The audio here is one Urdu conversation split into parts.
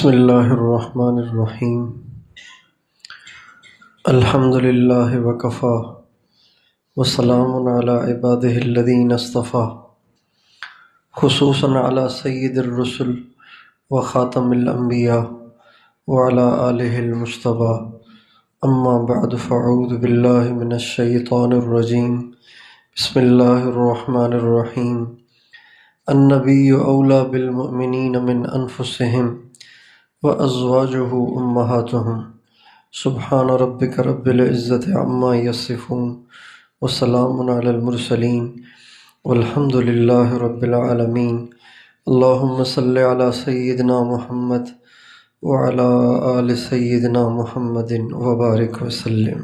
بسم اللہ الرحمن الرحیم الحمد للہ وکفی وسلام علی عبادہ الذین اصطفیٰ خصوصاً علی سید الرسل وخاتم الانبیاء وعلی آلہ المجتبیٰ اما بعد فاعوذ باللہ من الشیطان الرجیم بسم اللہ الرحمن الرحیم النبی اولی بالمؤمنین من انفسہم وازواجہ امہاتہم سبحان ربک رب العزت عما یصفون وسلام علی المرسلین والحمد للہ رب العالمین اللہم صلی علی سیدنا محمد وعلی آل سیدنا محمد وبارک وسلم۔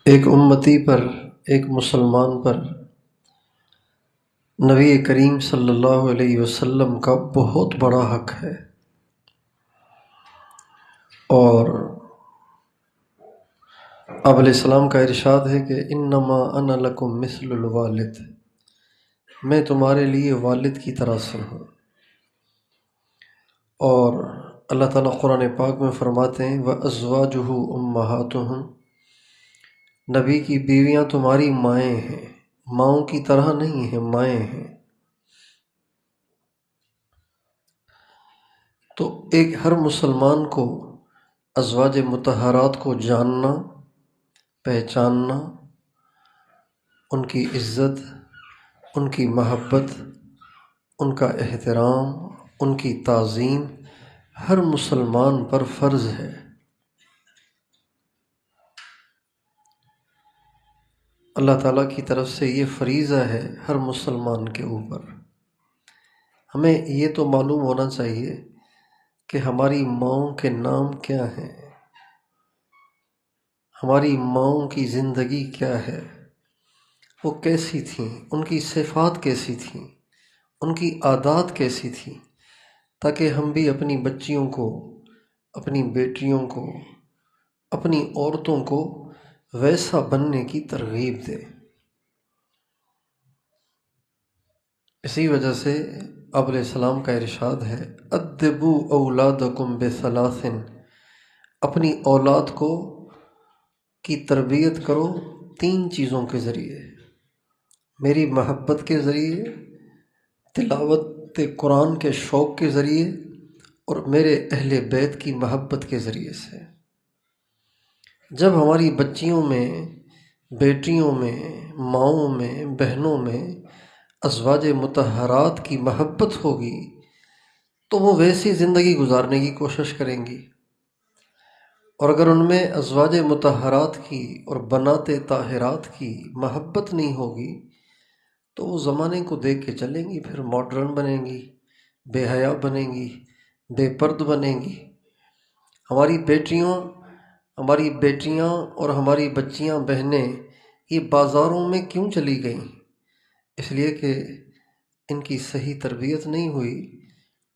ایک امتی پر، ایک مسلمان پر نبی کریم صلی اللہ علیہ وسلم کا بہت بڑا حق ہے، اور آپ علیہ السلام کا ارشاد ہے کہ انما انا لکم مثل الوالد، میں تمہارے لیے والد کی طرح سے ہوں۔ اور اللہ تعالیٰ قرآن پاک میں فرماتے ہیں وَأَزْوَاجُهُ أُمَّهَاتُهُمْ، نبی کی بیویاں تمہاری مائیں ہیں، ماؤں کی طرح نہیں ہیں، مائیں ہیں۔ تو ایک ہر مسلمان کو ازواج مطہرات کو جاننا، پہچاننا، ان کی عزت، ان کی محبت، ان کا احترام، ان کی تعظیم ہر مسلمان پر فرض ہے۔ اللہ تعالیٰ کی طرف سے یہ فریضہ ہے ہر مسلمان کے اوپر۔ ہمیں یہ تو معلوم ہونا چاہیے کہ ہماری ماؤں کے نام کیا ہیں، ہماری ماؤں کی زندگی کیا ہے، وہ کیسی تھیں، ان کی صفات کیسی تھیں، ان کی عادات کیسی تھیں، تاکہ ہم بھی اپنی بچیوں کو، اپنی بیٹیوں کو، اپنی عورتوں کو ویسا بننے کی ترغیب دیں۔ اسی وجہ سے آپ علیہ السلام کا ارشاد ہے ادبوا اولادکم بثلاث، اپنی اولاد کو کی تربیت کرو تین چیزوں کے ذریعے، میری محبت کے ذریعے، تلاوت قرآن کے شوق کے ذریعے، اور میرے اہل بیت کی محبت کے ذریعے سے۔ جب ہماری بچیوں میں، بیٹیوں میں، ماؤں میں، بہنوں میں ازواج مطہرات کی محبت ہوگی تو وہ ویسی زندگی گزارنے کی کوشش کریں گی، اور اگر ان میں ازواج مطہرات کی اور بنات طاہرات کی محبت نہیں ہوگی تو وہ زمانے کو دیکھ کے چلیں گی، پھر ماڈرن بنیں گی، بے حیا بنیں گی، بے پرد بنیں گی۔ ہماری بیٹیاں اور ہماری بچیاں، بہنیں یہ بازاروں میں کیوں چلی گئیں؟ اس لیے کہ ان کی صحیح تربیت نہیں ہوئی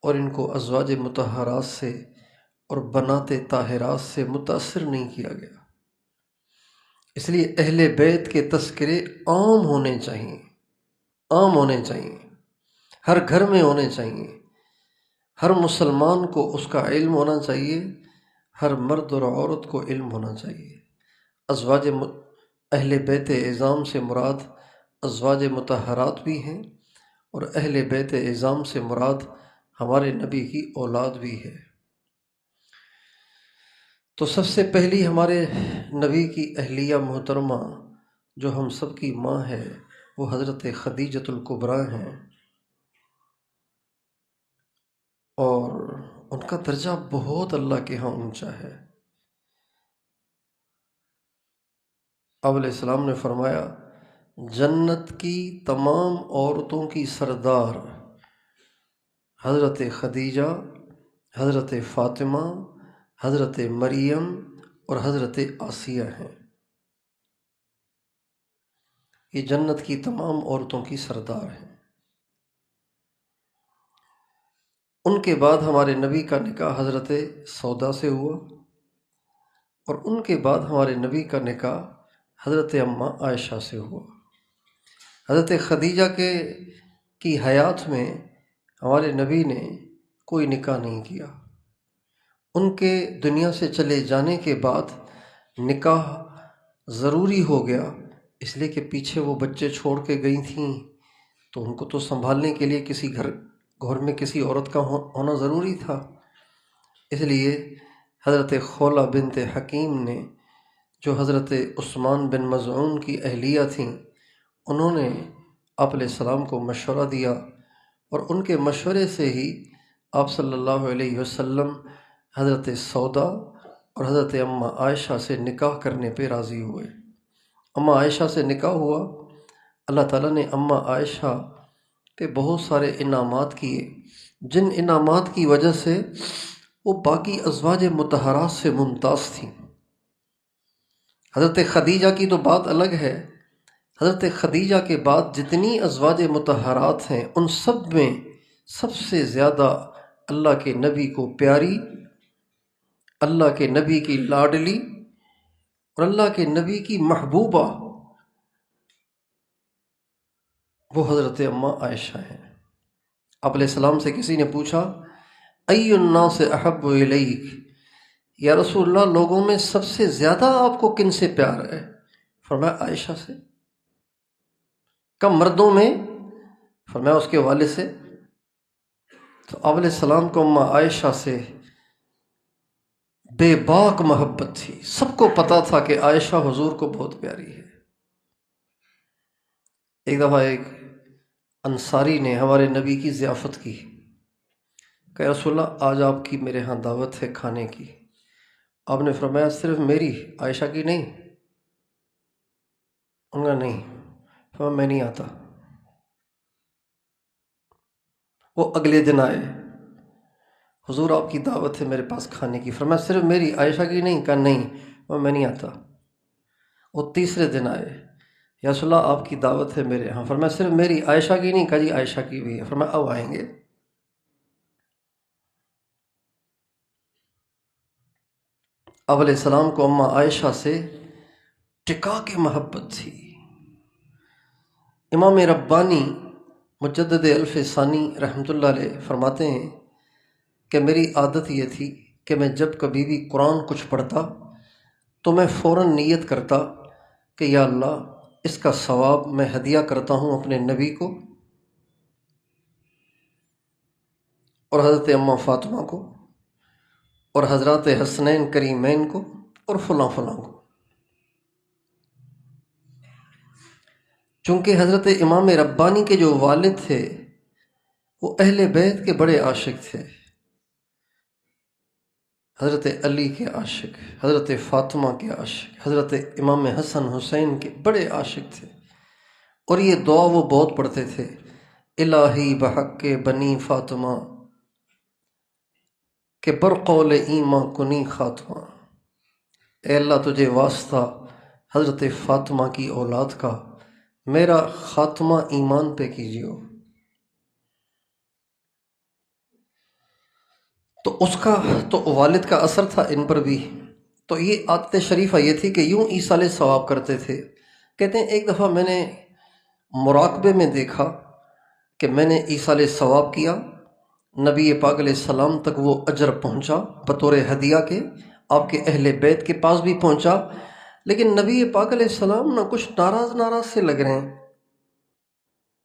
اور ان کو ازواج مطہرات سے اور بنات طاہرات سے متاثر نہیں کیا گیا۔ اس لیے اہل بیت کے تذکرے عام ہونے چاہیے، عام ہونے چاہیے، ہر گھر میں ہونے چاہیے، ہر مسلمان کو اس کا علم ہونا چاہیے، ہر مرد اور عورت کو علم ہونا چاہیے۔ اہل بیت اعظام سے مراد ازواج مطہرات بھی ہیں، اور اہل بیت اعظام سے مراد ہمارے نبی کی اولاد بھی ہے۔ تو سب سے پہلی ہمارے نبی کی اہلیہ محترمہ جو ہم سب کی ماں ہے وہ حضرت خدیجۃ الکبریٰ ہیں، اور ان کا درجہ بہت اللہ کے ہاں اونچا ہے۔ آپ علیہ السلام نے فرمایا جنت کی تمام عورتوں کی سردار حضرت خدیجہ، حضرت فاطمہ، حضرت مریم اور حضرت آسیہ ہیں۔ یہ جنت کی تمام عورتوں کی سردار ہیں۔ ان کے بعد ہمارے نبی کا نکاح حضرت سودا سے ہوا، اور ان کے بعد ہمارے نبی کا نکاح حضرت اماں عائشہ سے ہوا۔ حضرت خدیجہ کی حیات میں ہمارے نبی نے کوئی نکاح نہیں کیا۔ ان کے دنیا سے چلے جانے کے بعد نکاح ضروری ہو گیا، اس لیے کہ پیچھے وہ بچے چھوڑ کے گئی تھیں، تو ان کو تو سنبھالنے کے لیے کسی گھر میں کسی عورت کا ہونا ضروری تھا۔ اس لیے حضرت خولہ بنت حکیم نے، جو حضرت عثمان بن مظعون کی اہلیہ تھیں، انہوں نے آپ علیہ السلام کو مشورہ دیا، اور ان کے مشورے سے ہی آپ صلی اللہ علیہ وسلم حضرت سودا اور حضرت اماں عائشہ سے نکاح کرنے پہ راضی ہوئے۔ اماں عائشہ سے نکاح ہوا۔ اللہ تعالیٰ نے اماں عائشہ پہ بہت سارے انعامات کیے، جن انعامات کی وجہ سے وہ باقی ازواج مطہرات سے ممتاز تھیں۔ حضرت خدیجہ کی تو بات الگ ہے۔ حضرت خدیجہ کے بعد جتنی ازواج مطہرات ہیں، ان سب میں سب سے زیادہ اللہ کے نبی کو پیاری، اللہ کے نبی کی لاڈلی اور اللہ کے نبی کی محبوبہ وہ حضرت اماں عائشہ ہیں۔ آپ علیہ السلام سے کسی نے پوچھا، ای الناس احب الیک، یا رسول اللہ لوگوں میں سب سے زیادہ آپ کو کن سے پیار ہے؟ فرمایا عائشہ سے۔ کم مردوں میں؟ فرمایا اس کے والد سے۔ تو آپ علیہ السلام کو اماں عائشہ سے بے باک محبت تھی، سب کو پتا تھا کہ عائشہ حضور کو بہت پیاری ہے۔ ایک دفعہ ایک انصاری نے ہمارے نبی کی ضیافت کی کہ رسول اللہ آج آپ کی میرے ہاں دعوت ہے کھانے کی۔ آپ نے فرمایا صرف میری، عائشہ کی نہیں؟ انہوں نے نہیں۔ فرمایا میں نہیں آتا۔ وہ اگلے دن آئے، حضور آپ کی دعوت ہے میرے پاس کھانے کی۔ فرمایا صرف میری، عائشہ کی نہیں؟ کہا نہیں۔ میں نہیں آتا۔ وہ تیسرے دن آئے، یا رسول اللہ آپ کی دعوت ہے میرے ہاں۔ فرمایا صرف میری، عائشہ کی نہیں؟ کہا جی عائشہ کی بھی ہے۔ فرمایا اب آئیں گے۔ آپ علیہ السلام کو اماں عائشہ سے ٹکا کے محبت تھی۔ امام ربانی مجدد الف ثانی رحمۃ اللہ علیہ فرماتے ہیں کہ میری عادت یہ تھی کہ میں جب کبھی بھی قرآن کچھ پڑھتا تو میں فوراً نیت کرتا کہ یا اللہ اس کا ثواب میں ہدیہ کرتا ہوں اپنے نبی کو اور حضرت اماں فاطمہ کو اور حضرات حسنین کریمین کو اور فلاں فلاں کو۔ چونکہ حضرت امام ربانی کے جو والد تھے وہ اہل بیت کے بڑے عاشق تھے، حضرت علی کے عاشق، حضرت فاطمہ کے عاشق، حضرت امام حسن حسین کے بڑے عاشق تھے، اور یہ دعا وہ بہت پڑھتے تھے، الہی بحق بنی فاطمہ کہ برقول ایماں کنی خاتمہ، اے اللہ تجھے واسطہ حضرت فاطمہ کی اولاد کا، میرا خاتمہ ایمان پہ کیجیے۔ تو اس کا تو والد کا اثر تھا ان پر بھی۔ تو یہ عادت شریفہ یہ تھی کہ یوں ایصال ثواب کرتے تھے۔ کہتے ہیں ایک دفعہ میں نے مراقبے میں دیکھا کہ میں نے ایصال ثواب کیا، نبی پاک علیہ السلام تک وہ اجر پہنچا بطور ہدیہ کے، آپ کے اہل بیت کے پاس بھی پہنچا، لیکن نبی پاک علیہ السلام نہ کچھ ناراض سے لگ رہے ہیں،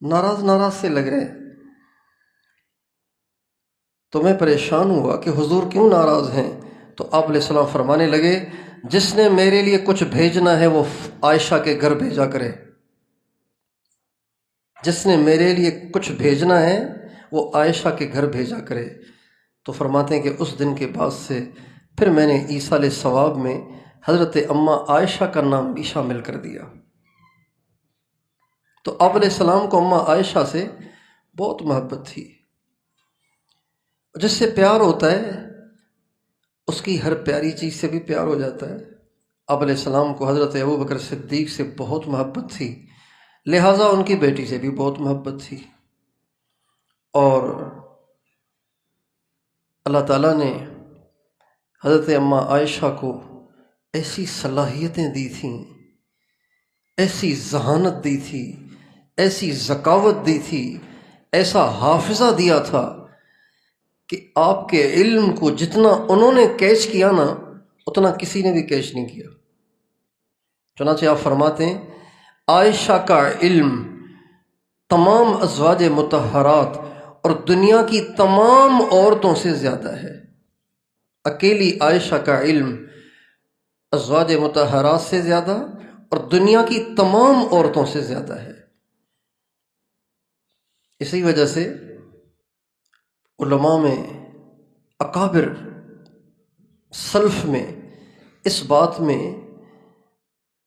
ناراض سے لگ رہے ہیں۔ تو میں پریشان ہوا کہ حضور کیوں ناراض ہیں؟ تو آپ علیہ السلام فرمانے لگے، جس نے میرے لیے کچھ بھیجنا ہے وہ عائشہ کے گھر بھیجا کرے، جس نے میرے لیے کچھ بھیجنا ہے وہ عائشہ کے گھر بھیجا کرے۔ تو فرماتے ہیں کہ اس دن کے بعد سے پھر میں نے ایصال ثواب میں حضرت اماں عائشہ کا نام بھی شامل کر دیا۔ تو آپ علیہ السلام کو اماں عائشہ سے بہت محبت تھی۔ جس سے پیار ہوتا ہے اس کی ہر پیاری چیز سے بھی پیار ہو جاتا ہے۔ آپ علیہ السلام کو حضرت ابوبکر صدیق سے بہت محبت تھی، لہٰذا ان کی بیٹی سے بھی بہت محبت تھی، اور اللہ تعالیٰ نے حضرت اماں عائشہ کو ایسی صلاحیتیں دی تھیں، ایسی ذہانت دی تھی، ایسی ذکاوت دی تھی، ایسا حافظہ دیا تھا کہ آپ کے علم کو جتنا انہوں نے کیچ کیا نا اتنا کسی نے بھی کیچ نہیں کیا۔ چنانچہ آپ فرماتے ہیں عائشہ کا علم تمام ازواج مطہرات اور دنیا کی تمام عورتوں سے زیادہ ہے۔ اکیلی عائشہ کا علم ازواج مطہرات سے زیادہ اور دنیا کی تمام عورتوں سے زیادہ ہے۔ اسی وجہ سے علماء میں اکابر سلف میں اس بات میں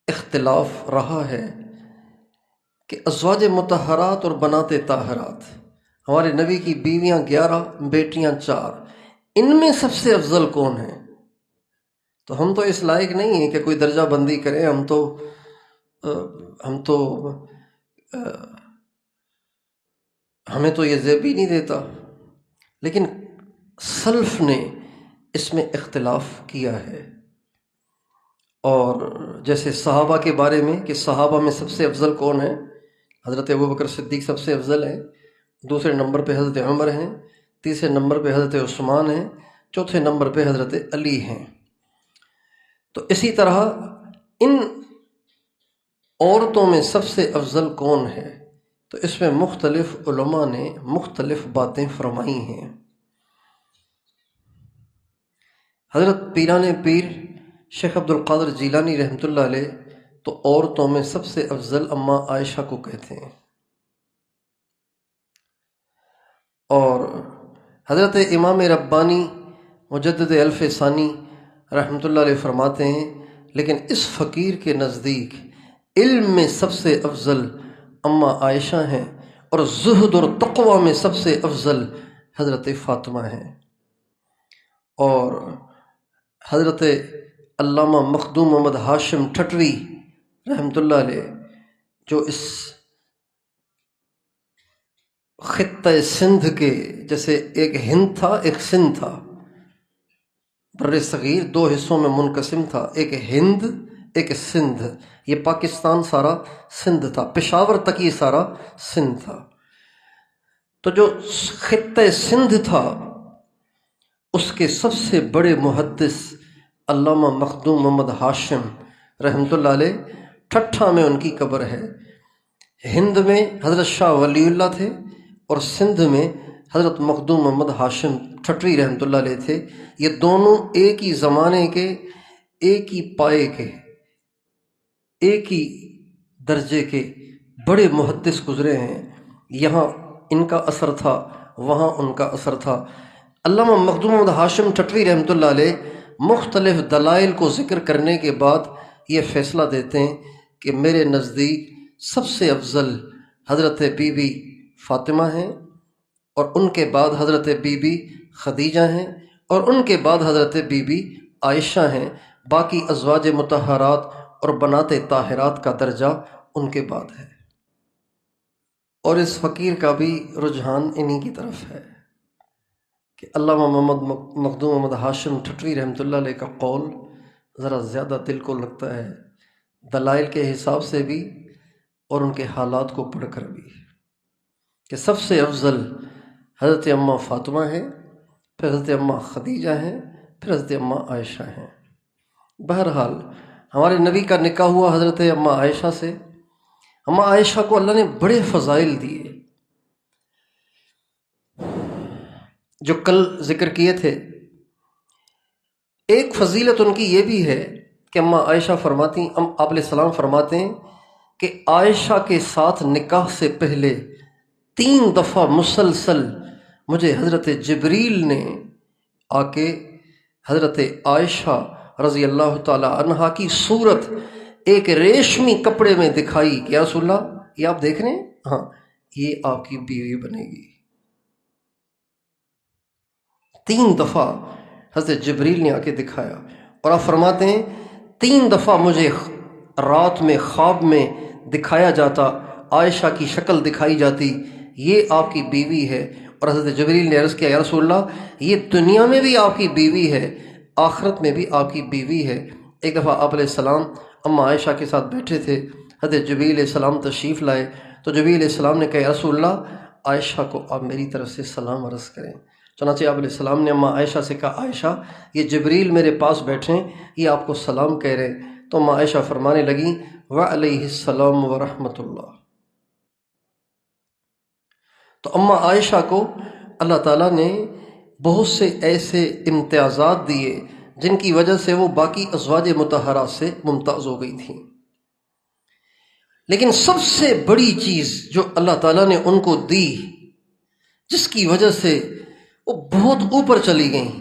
اختلاف رہا ہے کہ ازواج مطہرات اور بنات طاہرات، ہمارے نبی کی بیویاں 11، بیٹیاں 4، ان میں سب سے افضل کون ہے؟ تو ہم تو اس لائق نہیں ہیں کہ کوئی درجہ بندی کریں، ہم تو ہمیں تو یہ زیب ہی نہیں دیتا۔ لیکن سلف نے اس میں اختلاف کیا ہے، اور جیسے صحابہ کے بارے میں کہ صحابہ میں سب سے افضل کون ہے؟ حضرت ابوبکر صدیق سب سے افضل ہیں، دوسرے نمبر پہ حضرت عمر ہیں، تیسرے نمبر پہ حضرت عثمان ہیں، چوتھے نمبر پہ حضرت علی ہیں۔ تو اسی طرح ان عورتوں میں سب سے افضل کون ہے؟ تو اس میں مختلف علماء نے مختلف باتیں فرمائی ہیں۔ حضرت پیران پیر شیخ عبد القادر جیلانی رحمۃ اللہ علیہ تو عورتوں میں سب سے افضل اماں عائشہ کو کہتے ہیں، اور حضرت امام ربانی مجدد الف ثانی رحمۃ اللہ علیہ فرماتے ہیں لیکن اس فقیر کے نزدیک علم میں سب سے افضل اماں عائشہ ہیں، اور زہد اور تقوی میں سب سے افضل حضرت فاطمہ ہیں۔ اور حضرت علامہ مخدوم محمد ہاشم ٹھٹوی رحمۃ اللہ علیہ جو اس خطہ سندھ کے، جیسے ایک ہند تھا ایک سندھ تھا، بر صغیر 2 حصوں میں منقسم تھا، ایک ہند ایک سندھ، یہ پاکستان سارا سندھ تھا، پشاور تک یہ سارا سندھ تھا۔ تو جو خطہ سندھ تھا اس کے سب سے بڑے محدث علامہ مخدوم محمد ہاشم رحمۃ اللہ علیہ، ٹھٹھا میں ان کی قبر ہے۔ ہند میں حضرت شاہ ولی اللہ تھے اور سندھ میں حضرت مخدوم محمد ہاشم ٹھٹوی رحمۃ اللہ علیہ تھے۔ یہ دونوں ایک ہی زمانے کے، ایک ہی پائے کے، ایک ہی درجے کے بڑے محدث گزرے ہیں۔ یہاں ان کا اثر تھا، وہاں ان کا اثر تھا۔ علامہ مخدوم محمد ہاشم ٹھٹوی رحمۃ اللہ علیہ مختلف دلائل کو ذکر کرنے کے بعد یہ فیصلہ دیتے ہیں کہ میرے نزدیک سب سے افضل حضرت بی بی فاطمہ ہیں، اور ان کے بعد حضرت بی بی خدیجہ ہیں، اور ان کے بعد حضرت بی بی عائشہ ہیں، باقی ازواج مطہرات اور بنات طاہرات کا درجہ ان کے بعد ہے۔ اور اس فقیر کا بھی رجحان انہی کی طرف ہے کہ علامہ مخدوم محمد ہاشم ٹھٹوی رحمۃ اللہ علیہ کا قول ذرا زیادہ دل کو لگتا ہے، دلائل کے حساب سے بھی اور ان کے حالات کو پڑھ کر بھی، کہ سب سے افضل حضرت اماں فاطمہ ہیں، پھر حضرت اماں خدیجہ ہیں، پھر حضرت اماں عائشہ ہیں۔ بہرحال ہمارے نبی کا نکاح ہوا حضرت اماں عائشہ سے۔ اماں عائشہ کو اللہ نے بڑے فضائل دیے جو کل ذکر کیے تھے۔ ایک فضیلت ان کی یہ بھی ہے کہ اماں عائشہ فرماتی، آپ علیہ السلام فرماتے ہیں کہ عائشہ کے ساتھ نکاح سے پہلے 3 دفعہ مسلسل مجھے حضرت جبریل نے آ کے حضرت عائشہ رضی اللہ تعالی عنہا کی صورت ایک ریشمی کپڑے میں دکھائی کہ یا رسول اللہ یہ آپ دیکھ رہے ہیں، ہاں یہ آپ کی بیوی بنے گی۔ 3 دفعہ حضرت جبریل نے آ کے دکھایا، اور آپ فرماتے ہیں 3 دفعہ مجھے رات میں خواب میں دکھایا جاتا، عائشہ کی شکل دکھائی جاتی، یہ آپ کی بیوی ہے۔ اور حضرت جبریل نے عرض کیا یا رسول اللہ یہ دنیا میں بھی آپ کی بیوی ہے، آخرت میں بھی آپ کی بیوی ہے۔ ایک دفعہ آپ علیہ السلام اماں عائشہ کے ساتھ بیٹھے تھے، حضرت جبریل علیہ السلام تشریف لائے، تو جبریل علیہ السلام نے کہا یا رسول اللہ عائشہ کو آپ میری طرف سے سلام عرض کریں۔ چنانچہ آپ علیہ السلام نے اماں عائشہ سے کہا، عائشہ یہ جبریل میرے پاس بیٹھے ہیں، یہ آپ کو سلام کہہ رہے ہیں۔ تو اماں عائشہ فرمانے لگیں وعلیہ السلام ورحمۃ اللہ۔ تو اماں عائشہ کو اللہ تعالیٰ نے بہت سے ایسے امتیازات دیے جن کی وجہ سے وہ باقی ازواج مطہرات سے ممتاز ہو گئی تھیں، لیکن سب سے بڑی چیز جو اللہ تعالیٰ نے ان کو دی، جس کی وجہ سے وہ بہت اوپر چلی گئیں،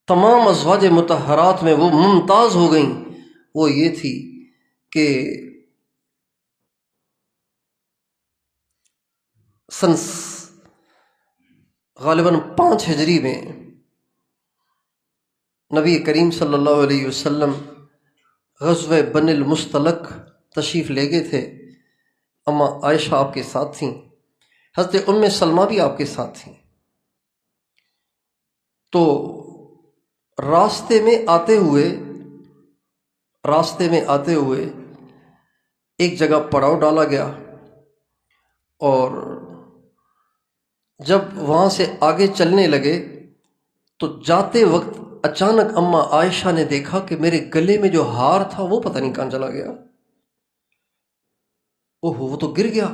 تمام ازواج مطہرات میں وہ ممتاز ہو گئیں، وہ یہ تھی کہ سن غالباً 5 ہجری میں نبی کریم صلی اللہ علیہ وسلم غزوہ بن المستلق تشریف لے گئے تھے۔ اماں عائشہ آپ کے ساتھ تھیں، حضرت ام سلمہ بھی آپ کے ساتھ تھیں۔ تو راستے میں آتے ہوئے ایک جگہ پڑاؤ ڈالا گیا، اور جب وہاں سے آگے چلنے لگے تو جاتے وقت اچانک اماں عائشہ نے دیکھا کہ میرے گلے میں جو ہار تھا وہ پتہ نہیں کہاں چلا گیا۔ اوہ، وہ تو گر گیا۔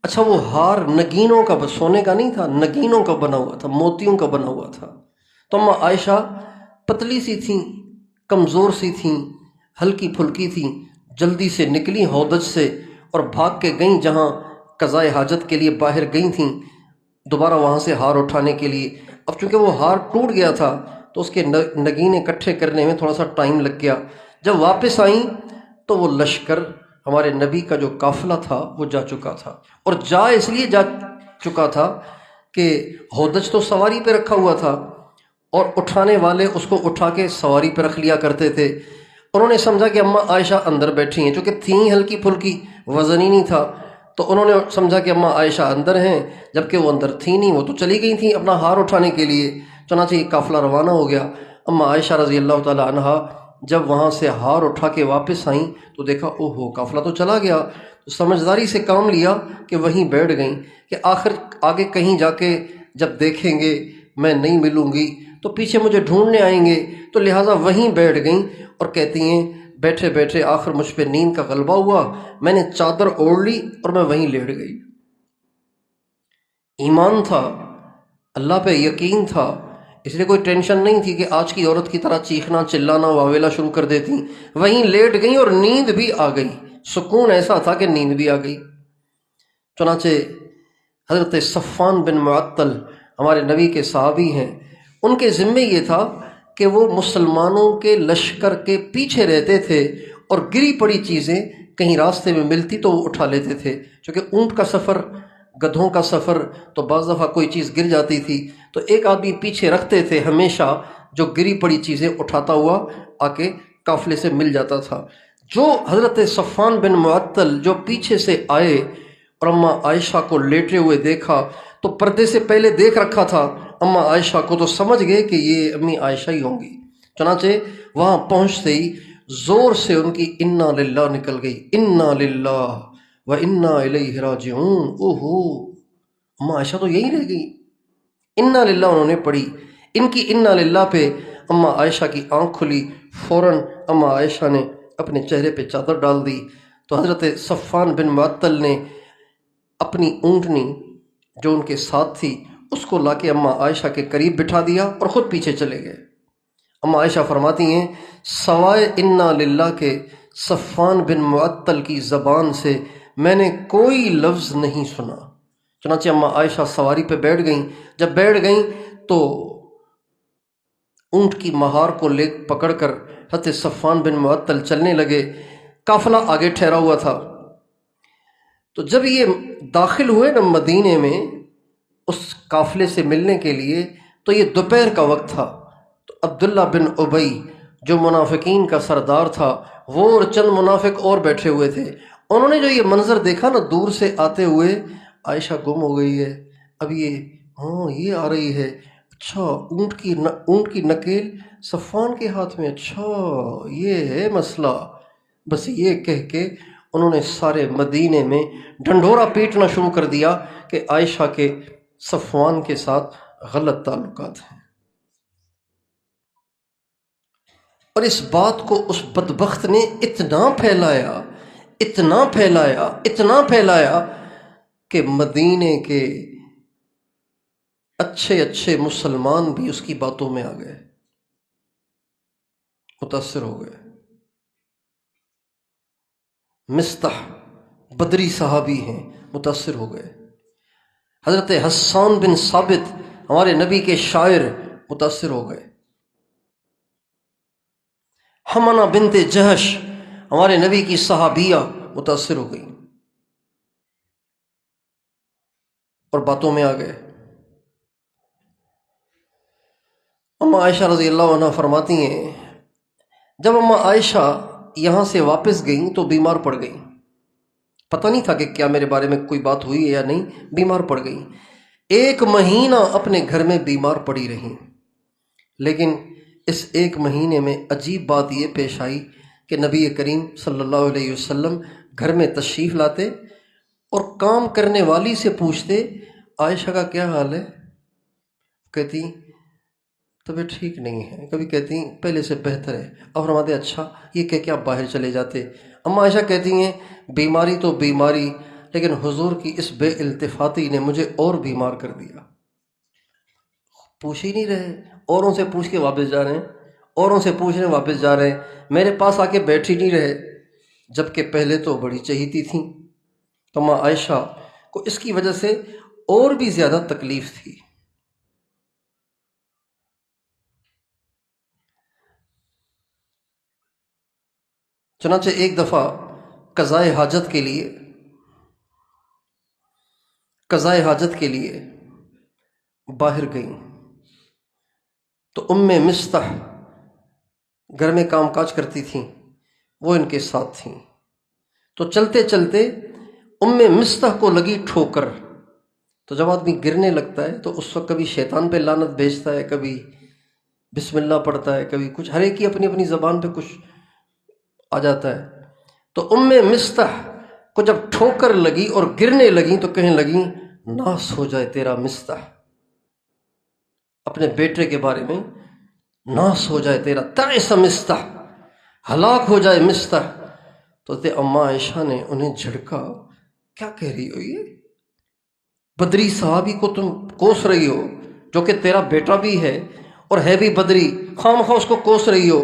اچھا، وہ ہار نگینوں کا، سونے کا نہیں تھا، نگینوں کا بنا ہوا تھا، موتیوں کا بنا ہوا تھا۔ تو اماں عائشہ پتلی سی تھیں، کمزور سی تھیں، ہلکی پھلکی تھیں، جلدی سے نکلی ہودج سے اور بھاگ کے گئیں جہاں قضائے حاجت کے لیے باہر گئی تھیں، دوبارہ وہاں سے ہار اٹھانے کے لیے۔ اب چونکہ وہ ہار ٹوٹ گیا تھا تو اس کے نگین اکٹھے کرنے میں تھوڑا سا ٹائم لگ گیا۔ جب واپس آئیں تو وہ لشکر، ہمارے نبی کا جو قافلہ تھا وہ جا چکا تھا، اور اس لیے جا چکا تھا کہ ہودج تو سواری پہ رکھا ہوا تھا، اور اٹھانے والے اس کو اٹھا کے سواری پہ رکھ لیا کرتے تھے۔ انہوں نے سمجھا کہ اماں عائشہ اندر بیٹھی ہیں، چونکہ تھیں ہلکی پھلکی، وزن ہی نہیں تھا، تو انہوں نے سمجھا کہ اماں عائشہ اندر ہیں، جبکہ وہ اندر تھیں نہیں، وہ تو چلی گئی تھیں اپنا ہار اٹھانے کے لیے۔ چنانچہ یہ قافلہ روانہ ہو گیا۔ اماں عائشہ رضی اللہ تعالی عنہا جب وہاں سے ہار اٹھا کے واپس آئیں تو دیکھا اوہو قافلہ تو چلا گیا، تو سمجھداری سے کام لیا کہ وہیں بیٹھ گئیں کہ آخر آگے کہیں جا کے جب دیکھیں گے میں نہیں ملوں گی تو پیچھے مجھے ڈھونڈنے آئیں گے، تو لہٰذا وہیں بیٹھ گئیں، اور کہتی ہیں بیٹھے بیٹھے آخر مجھ پہ نیند کا غلبہ ہوا، میں نے چادر اوڑھ لی اور میں وہیں لیٹ گئی۔ ایمان تھا، اللہ پہ یقین تھا، اس لیے کوئی ٹینشن نہیں تھی کہ آج کی عورت کی طرح چیخنا چلانا واویلا شروع کر دیتی۔ وہیں لیٹ گئیں اور نیند بھی آ گئی، سکون ایسا تھا کہ نیند بھی آ گئی۔ چنانچہ حضرت صفوان بن معطل ہمارے نبی کے صحابی ہیں، ان کے ذمے یہ تھا کہ وہ مسلمانوں کے لشکر کے پیچھے رہتے تھے، اور گری پڑی چیزیں کہیں راستے میں ملتی تو وہ اٹھا لیتے تھے، چونکہ اونٹ کا سفر، گدھوں کا سفر، تو بعض دفعہ کوئی چیز گر جاتی تھی تو ایک آدمی پیچھے رکھتے تھے ہمیشہ، جو گری پڑی چیزیں اٹھاتا ہوا آ کے قافلے سے مل جاتا تھا۔ جو حضرت صفوان بن معطل جو پیچھے سے آئے اور اماں عائشہ کو لیٹے ہوئے دیکھا، تو پردے سے پہلے دیکھ رکھا تھا اماں عائشہ کو، تو سمجھ گئے کہ یہ امی عائشہ ہی ہوں گی۔ چنانچہ وہاں پہنچتے ہی زور سے ان کی انا للہ نکل گئی، انا للہ و انا الیہ راجعون۔ اوہو، اماں عائشہ تو یہی رہ گئی، انا للہ انہوں نے پڑھی۔ ان کی انا للہ پہ اماں عائشہ کی آنکھ کھلی، فوراً اماں عائشہ نے اپنے چہرے پہ چادر ڈال دی۔ تو حضرت صفوان بن معطل نے اپنی اونٹنی جو ان کے ساتھ تھی اس کو لا کے اماں عائشہ کے قریب بٹھا دیا اور خود پیچھے چلے گئے۔ اماں عائشہ فرماتی ہیں سوائے انا للہ کے صفوان بن معطل کی زبان سے میں نے کوئی لفظ نہیں سنا۔ چنانچہ اماں عائشہ سواری پہ بیٹھ گئیں۔ جب بیٹھ گئیں تو اونٹ کی مہار کو پکڑ کر حضرت صفوان بن معطل چلنے لگے۔ قافلہ آگے ٹھہرا ہوا تھا۔ تو جب یہ داخل ہوئے نا مدینے میں اس قافلے سے ملنے کے لیے، تو یہ دوپہر کا وقت تھا۔ تو عبداللہ بن ابی جو منافقین کا سردار تھا، وہ اور چند منافق اور بیٹھے ہوئے تھے۔ انہوں نے جو یہ منظر دیکھا نا دور سے آتے ہوئے، عائشہ گم ہو گئی ہے، اب یہ آ رہی ہے، اچھا اونٹ کی نکیل صفوان کے ہاتھ میں، اچھا یہ ہے مسئلہ، بس یہ کہہ کے انہوں نے سارے مدینے میں ڈنڈورا پیٹنا شروع کر دیا کہ عائشہ کے صفوان کے ساتھ غلط تعلقات ہیں، اور اس بات کو اس بدبخت نے اتنا پھیلایا، اتنا پھیلایا، اتنا پھیلایا کہ مدینے کے اچھے اچھے مسلمان بھی اس کی باتوں میں آ گئے، متاثر ہو گئے۔ مستح بدری صحابی ہیں، متاثر ہو گئے۔ حضرت حسان بن ثابت ہمارے نبی کے شاعر متاثر ہو گئے۔ حمنہ بنت جہش ہمارے نبی کی صحابیہ متاثر ہو گئی اور باتوں میں آ گئے۔ اماں عائشہ رضی اللہ عنہ فرماتی ہیں جب اماں عائشہ یہاں سے واپس گئیں تو بیمار پڑ گئیں، پتہ نہیں تھا کہ کیا میرے بارے میں کوئی بات ہوئی ہے یا نہیں، بیمار پڑ گئیں۔ 1 مہینہ اپنے گھر میں بیمار پڑی رہیں، لیکن اس 1 مہینے میں عجیب بات یہ پیش آئی کہ نبی کریم صلی اللہ علیہ وسلم گھر میں تشریف لاتے اور کام کرنے والی سے پوچھتے عائشہ کا کیا حال ہے؟ کہتی طبیعت ٹھیک نہیں ہے، کبھی کہتی پہلے سے بہتر ہے، اور فرماتے اچھا یہ کہ کیا باہر چلے جاتے؟ اماں عائشہ کہتی ہیں بیماری تو بیماری، لیکن حضور کی اس بے التفاتی نے مجھے اور بیمار کر دیا۔ پوچھ ہی نہیں رہے، اوروں سے پوچھ کے واپس جا رہے ہیں، اوروں سے پوچھنے واپس جا رہے ہیں، میرے پاس آ کے بیٹھ ہی نہیں رہے، جبکہ پہلے تو بڑی چہیتی تھیں۔ تو اماں عائشہ کو اس کی وجہ سے اور بھی زیادہ تکلیف تھی۔ چنانچہ ایک دفعہ قضائے حاجت کے لیے باہر گئیں تو مستح گھر میں کام کاج کرتی تھیں، وہ ان کے ساتھ تھیں۔ تو چلتے چلتے مستح کو لگی ٹھوکر۔ تو جب آدمی گرنے لگتا ہے تو اس وقت کبھی شیطان پہ لعنت بھیجتا ہے، کبھی بسم اللہ پڑھتا ہے، کبھی کچھ، ہر ایک کی اپنی اپنی زبان پہ کچھ آ جاتا ہے۔ تو مستح کو جب ٹھوکر لگی اور گرنے لگیں تو کہنے لگیں ناس ہو جائے تیرا مستح، اپنے بیٹے کے بارے میں، ناس ہو جائے تیرا، تعس مستح، ہلاک ہو جائے مستح۔ تو اماں عائشہ نے انہیں جھڑکا، کیا کہہ رہی ہو یہ؟ بدری صحابی کو تم کوس رہی ہو، جو کہ تیرا بیٹا بھی ہے اور ہے بھی بدری، خواہ اس کو کوس رہی ہو۔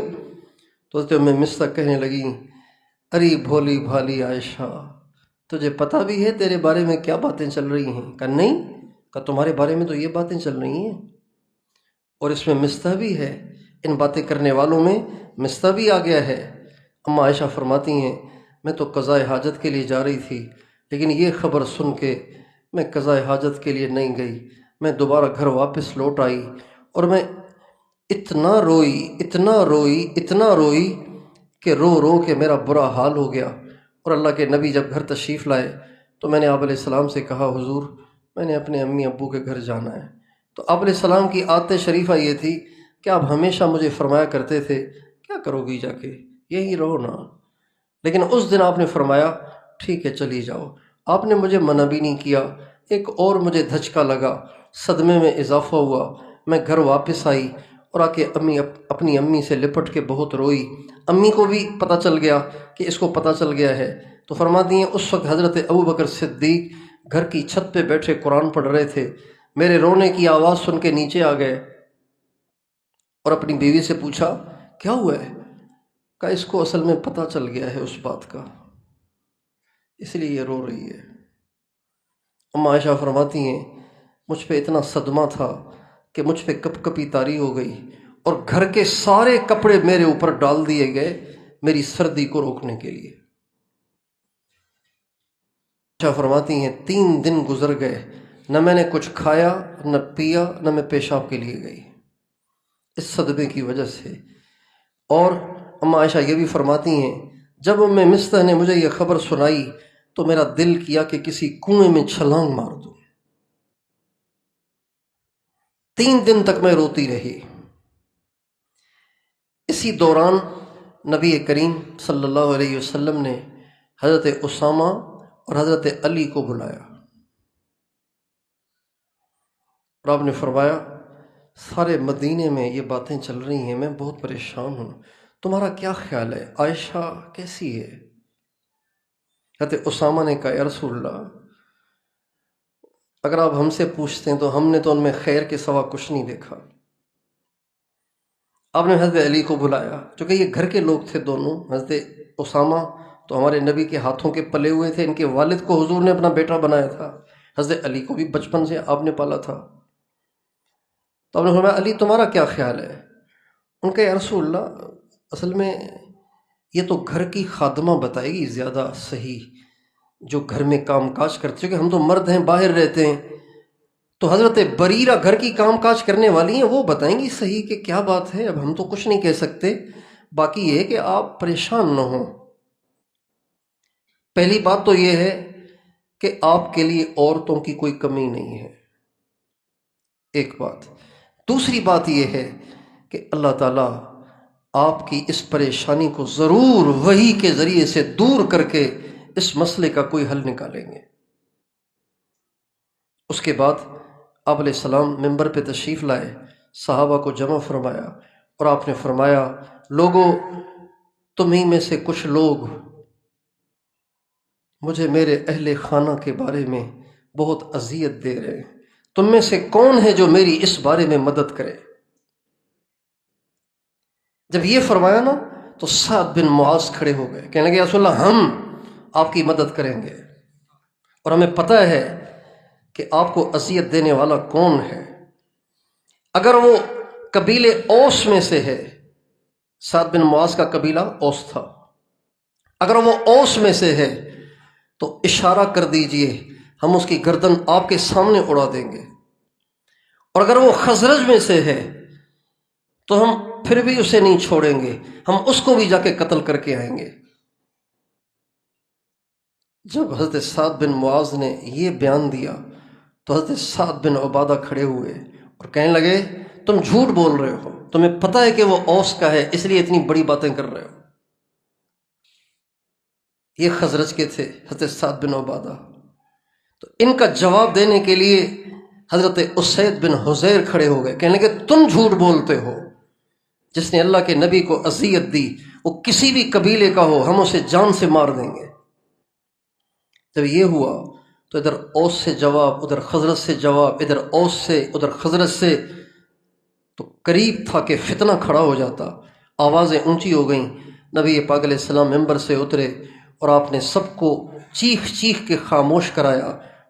تو مستح کہنے لگی ارے بھولی بھالی عائشہ، تجھے پتہ بھی ہے تیرے بارے میں کیا باتیں چل رہی ہیں؟ کہا نہیں، کہا تمہارے بارے میں تو یہ باتیں چل رہی ہیں، اور اس میں مستح بھی ہے، ان باتیں کرنے والوں میں مستح بھی آ گیا ہے۔ اماں عائشہ فرماتی ہیں میں تو قضائے حاجت کے لیے جا رہی تھی، لیکن یہ خبر سن کے میں قضائے حاجت کے لیے نہیں گئی، میں دوبارہ گھر واپس لوٹ آئی، اور میں اتنا روئی اتنا روئی اتنا روئی کہ رو رو کے میرا برا حال ہو گیا۔ اور اللہ کے نبی جب گھر تشریف لائے تو میں نے آپ علیہ السلام سے کہا حضور میں نے اپنے امی ابو کے گھر جانا ہے۔ تو آپ علیہ السلام کی عادت شریفہ یہ تھی کہ آپ ہمیشہ مجھے فرمایا کرتے تھے کیا کرو گی جا کے، یہی رہو نا، لیکن اس دن آپ نے فرمایا ٹھیک ہے چلی جاؤ۔ آپ نے مجھے منع بھی نہیں کیا۔ ایک اور مجھے دھچکا لگا، صدمے میں اضافہ ہوا، میں گھر واپس آئی اور آ کے اپنی امی سے لپٹ کے بہت روئی۔ امی کو بھی پتہ چل گیا کہ اس کو پتہ چل گیا ہے، تو فرماتی ہیں اس وقت حضرت ابوبکر صدیق گھر کی چھت پہ بیٹھے قرآن پڑھ رہے تھے، میرے رونے کی آواز سن کے نیچے آ گئے اور اپنی بیوی سے پوچھا کیا ہوا ہے؟ کہا اس کو اصل میں پتہ چل گیا ہے اس بات کا، اس لیے یہ رو رہی ہے۔ اماں عائشہ فرماتی ہیں مجھ پہ اتنا صدمہ تھا کہ مجھ پہ کپ کپی طاری ہو گئی اور گھر کے سارے کپڑے میرے اوپر ڈال دیے گئے میری سردی کو روکنے کے لیے۔ عائشہ فرماتی ہیں 3 دن گزر گئے، نہ میں نے کچھ کھایا نہ پیا، نہ میں پیشاب کے لیے گئی اس صدمے کی وجہ سے۔ اور اماں عائشہ یہ بھی فرماتی ہیں جب مستح نے مجھے یہ خبر سنائی تو میرا دل کیا کہ کسی کنویں میں چھلانگ مار دوں۔ 3 دن تک میں روتی رہی۔ اسی دوران نبی کریم صلی اللہ علیہ وسلم نے حضرت اسامہ اور حضرت علی کو بلایا اور آپ نے فرمایا سارے مدینے میں یہ باتیں چل رہی ہیں، میں بہت پریشان ہوں، تمہارا کیا خیال ہے؟ عائشہ کیسی ہے؟ حضرت اسامہ نے کہا یا رسول اللہ، اگر آپ ہم سے پوچھتے ہیں تو ہم نے تو ان میں خیر کے سوا کچھ نہیں دیکھا۔ آپ نے حضرت علی کو بلایا، چونکہ یہ گھر کے لوگ تھے دونوں۔ حضرت اسامہ تو ہمارے نبی کے ہاتھوں کے پلے ہوئے تھے، ان کے والد کو حضور نے اپنا بیٹا بنایا تھا، حضرت علی کو بھی بچپن سے آپ نے پالا تھا۔ تو آپ نے فرمایا علی تمہارا کیا خیال ہے؟ ان کا یا رسول اللہ، اصل میں یہ تو گھر کی خادمہ بتائے گی زیادہ صحیح، جو گھر میں کام کاج کرتے، کہ ہم تو مرد ہیں باہر رہتے ہیں، تو حضرت بریرہ گھر کی کام کاج کرنے والی ہیں، وہ بتائیں گی صحیح کہ کیا بات ہے۔ اب ہم تو کچھ نہیں کہہ سکتے، باقی یہ ہے کہ آپ پریشان نہ ہوں۔ پہلی بات تو یہ ہے کہ آپ کے لیے عورتوں کی کوئی کمی نہیں ہے، ایک بات۔ دوسری بات یہ ہے کہ اللہ تعالیٰ آپ کی اس پریشانی کو ضرور وحی کے ذریعے سے دور کر کے اس مسئلے کا کوئی حل نکالیں گے۔ اس کے بعد آپ علیہ السلام ممبر پہ تشریف لائے، صحابہ کو جمع فرمایا اور آپ نے فرمایا لوگوں، تمہیں میں سے کچھ لوگ مجھے میرے اہل خانہ کے بارے میں بہت اذیت دے رہے ہیں، تم میں سے کون ہے جو میری اس بارے میں مدد کرے؟ جب یہ فرمایا نا تو سعد بن معاذ کھڑے ہو گئے، کہنے لگے یا رسول اللہ ہم آپ کی مدد کریں گے، اور ہمیں پتہ ہے کہ آپ کو اذیت دینے والا کون ہے۔ اگر وہ قبیلے اوس میں سے ہے، سعد بن معاذ کا قبیلہ اوس تھا، اگر وہ اوس میں سے ہے تو اشارہ کر دیجئے، ہم اس کی گردن آپ کے سامنے اڑا دیں گے، اور اگر وہ خزرج میں سے ہے تو ہم پھر بھی اسے نہیں چھوڑیں گے، ہم اس کو بھی جا کے قتل کر کے آئیں گے۔ جب حضرت سعد بن معاذ نے یہ بیان دیا تو حضرت سعد بن عبادہ کھڑے ہوئے اور کہنے لگے تم جھوٹ بول رہے ہو، تمہیں پتہ ہے کہ وہ اوس کا ہے، اس لیے اتنی بڑی باتیں کر رہے ہو۔ یہ خزرج کے تھے حضرت سعد بن عبادہ۔ تو ان کا جواب دینے کے لیے حضرت اسید بن حضیر کھڑے ہو گئے، کہنے لگے تم جھوٹ بولتے ہو، جس نے اللہ کے نبی کو اذیت دی وہ کسی بھی قبیلے کا ہو، ہم اسے جان سے مار دیں گے۔ جب یہ ہوا تو ادھر اوس سے جواب، ادھر خزرج سے جواب، ادھر اوس سے ادھر خزرج سے، تو قریب تھا کہ فتنہ کھڑا ہو جاتا۔ آوازیں اونچی ہو گئیں، نبی پاک علیہ السلام ممبر سے اترے اور آپ نے سب کو چیخ چیخ کے خاموش کرایا،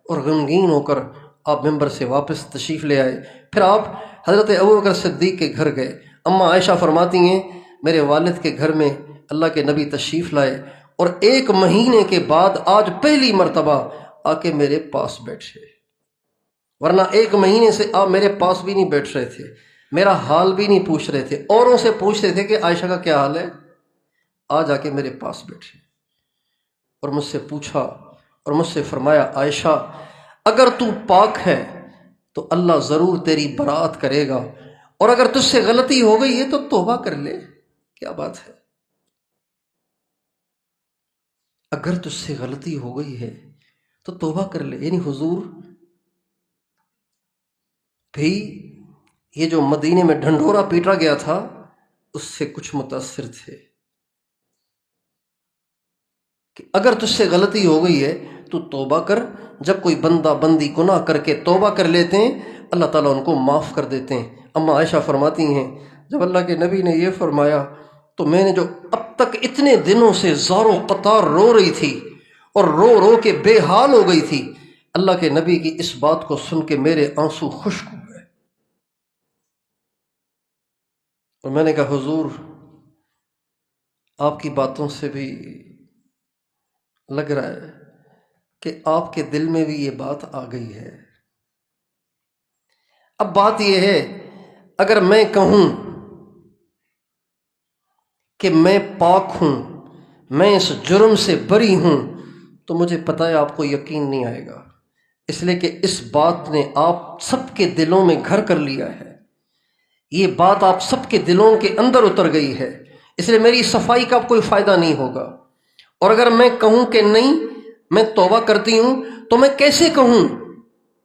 اور غمگین ہو کر آپ ممبر سے واپس تشریف لے آئے۔ پھر آپ حضرت ابوبکر صدیق کے گھر گئے۔ اماں عائشہ فرماتی ہیں میرے والد کے گھر میں اللہ کے نبی تشریف لائے، اور 1 مہینے کے بعد آج پہلی مرتبہ آ کے میرے پاس بیٹھے، ورنہ 1 مہینے سے آپ میرے پاس بھی نہیں بیٹھ رہے تھے، میرا حال بھی نہیں پوچھ رہے تھے، اوروں سے پوچھتے تھے کہ عائشہ کا کیا حال ہے، آج آ کے میرے پاس بیٹھے اور مجھ سے پوچھا اور مجھ سے فرمایا عائشہ اگر تو پاک ہے تو اللہ ضرور تیری برات کرے گا، اور اگر تجھ سے غلطی ہو گئی ہے تو توبہ کر لے۔ کیا بات ہے، اگر تجھ سے غلطی ہو گئی ہے تو توبہ کر لے، یعنی حضور بھی یہ جو مدینے میں ڈھنڈورا پیٹا گیا تھا اس سے کچھ متاثر تھے کہ اگر تجھ سے غلطی ہو گئی ہے تو توبہ کر۔ جب کوئی بندہ بندی گناہ کر کے توبہ کر لیتے ہیں اللہ تعالیٰ ان کو معاف کر دیتے ہیں۔ اماں عائشہ فرماتی ہیں جب اللہ کے نبی نے یہ فرمایا تو میں نے جو اب تک اتنے دنوں سے زار و قطار رو رہی تھی اور رو رو کے بے حال ہو گئی تھی، اللہ کے نبی کی اس بات کو سن کے میرے آنسو خشک ہو گئے، اور میں نے کہا حضور آپ کی باتوں سے بھی لگ رہا ہے کہ آپ کے دل میں بھی یہ بات آ گئی ہے۔ اب بات یہ ہے اگر میں کہوں کہ میں پاک ہوں، میں اس جرم سے بری ہوں، تو مجھے پتہ ہے آپ کو یقین نہیں آئے گا، اس لیے کہ اس بات نے آپ سب کے دلوں میں گھر کر لیا ہے، یہ بات آپ سب کے دلوں کے اندر اتر گئی ہے، اس لیے میری صفائی کا کوئی فائدہ نہیں ہوگا۔ اور اگر میں کہوں کہ نہیں میں توبہ کرتی ہوں تو میں کیسے کہوں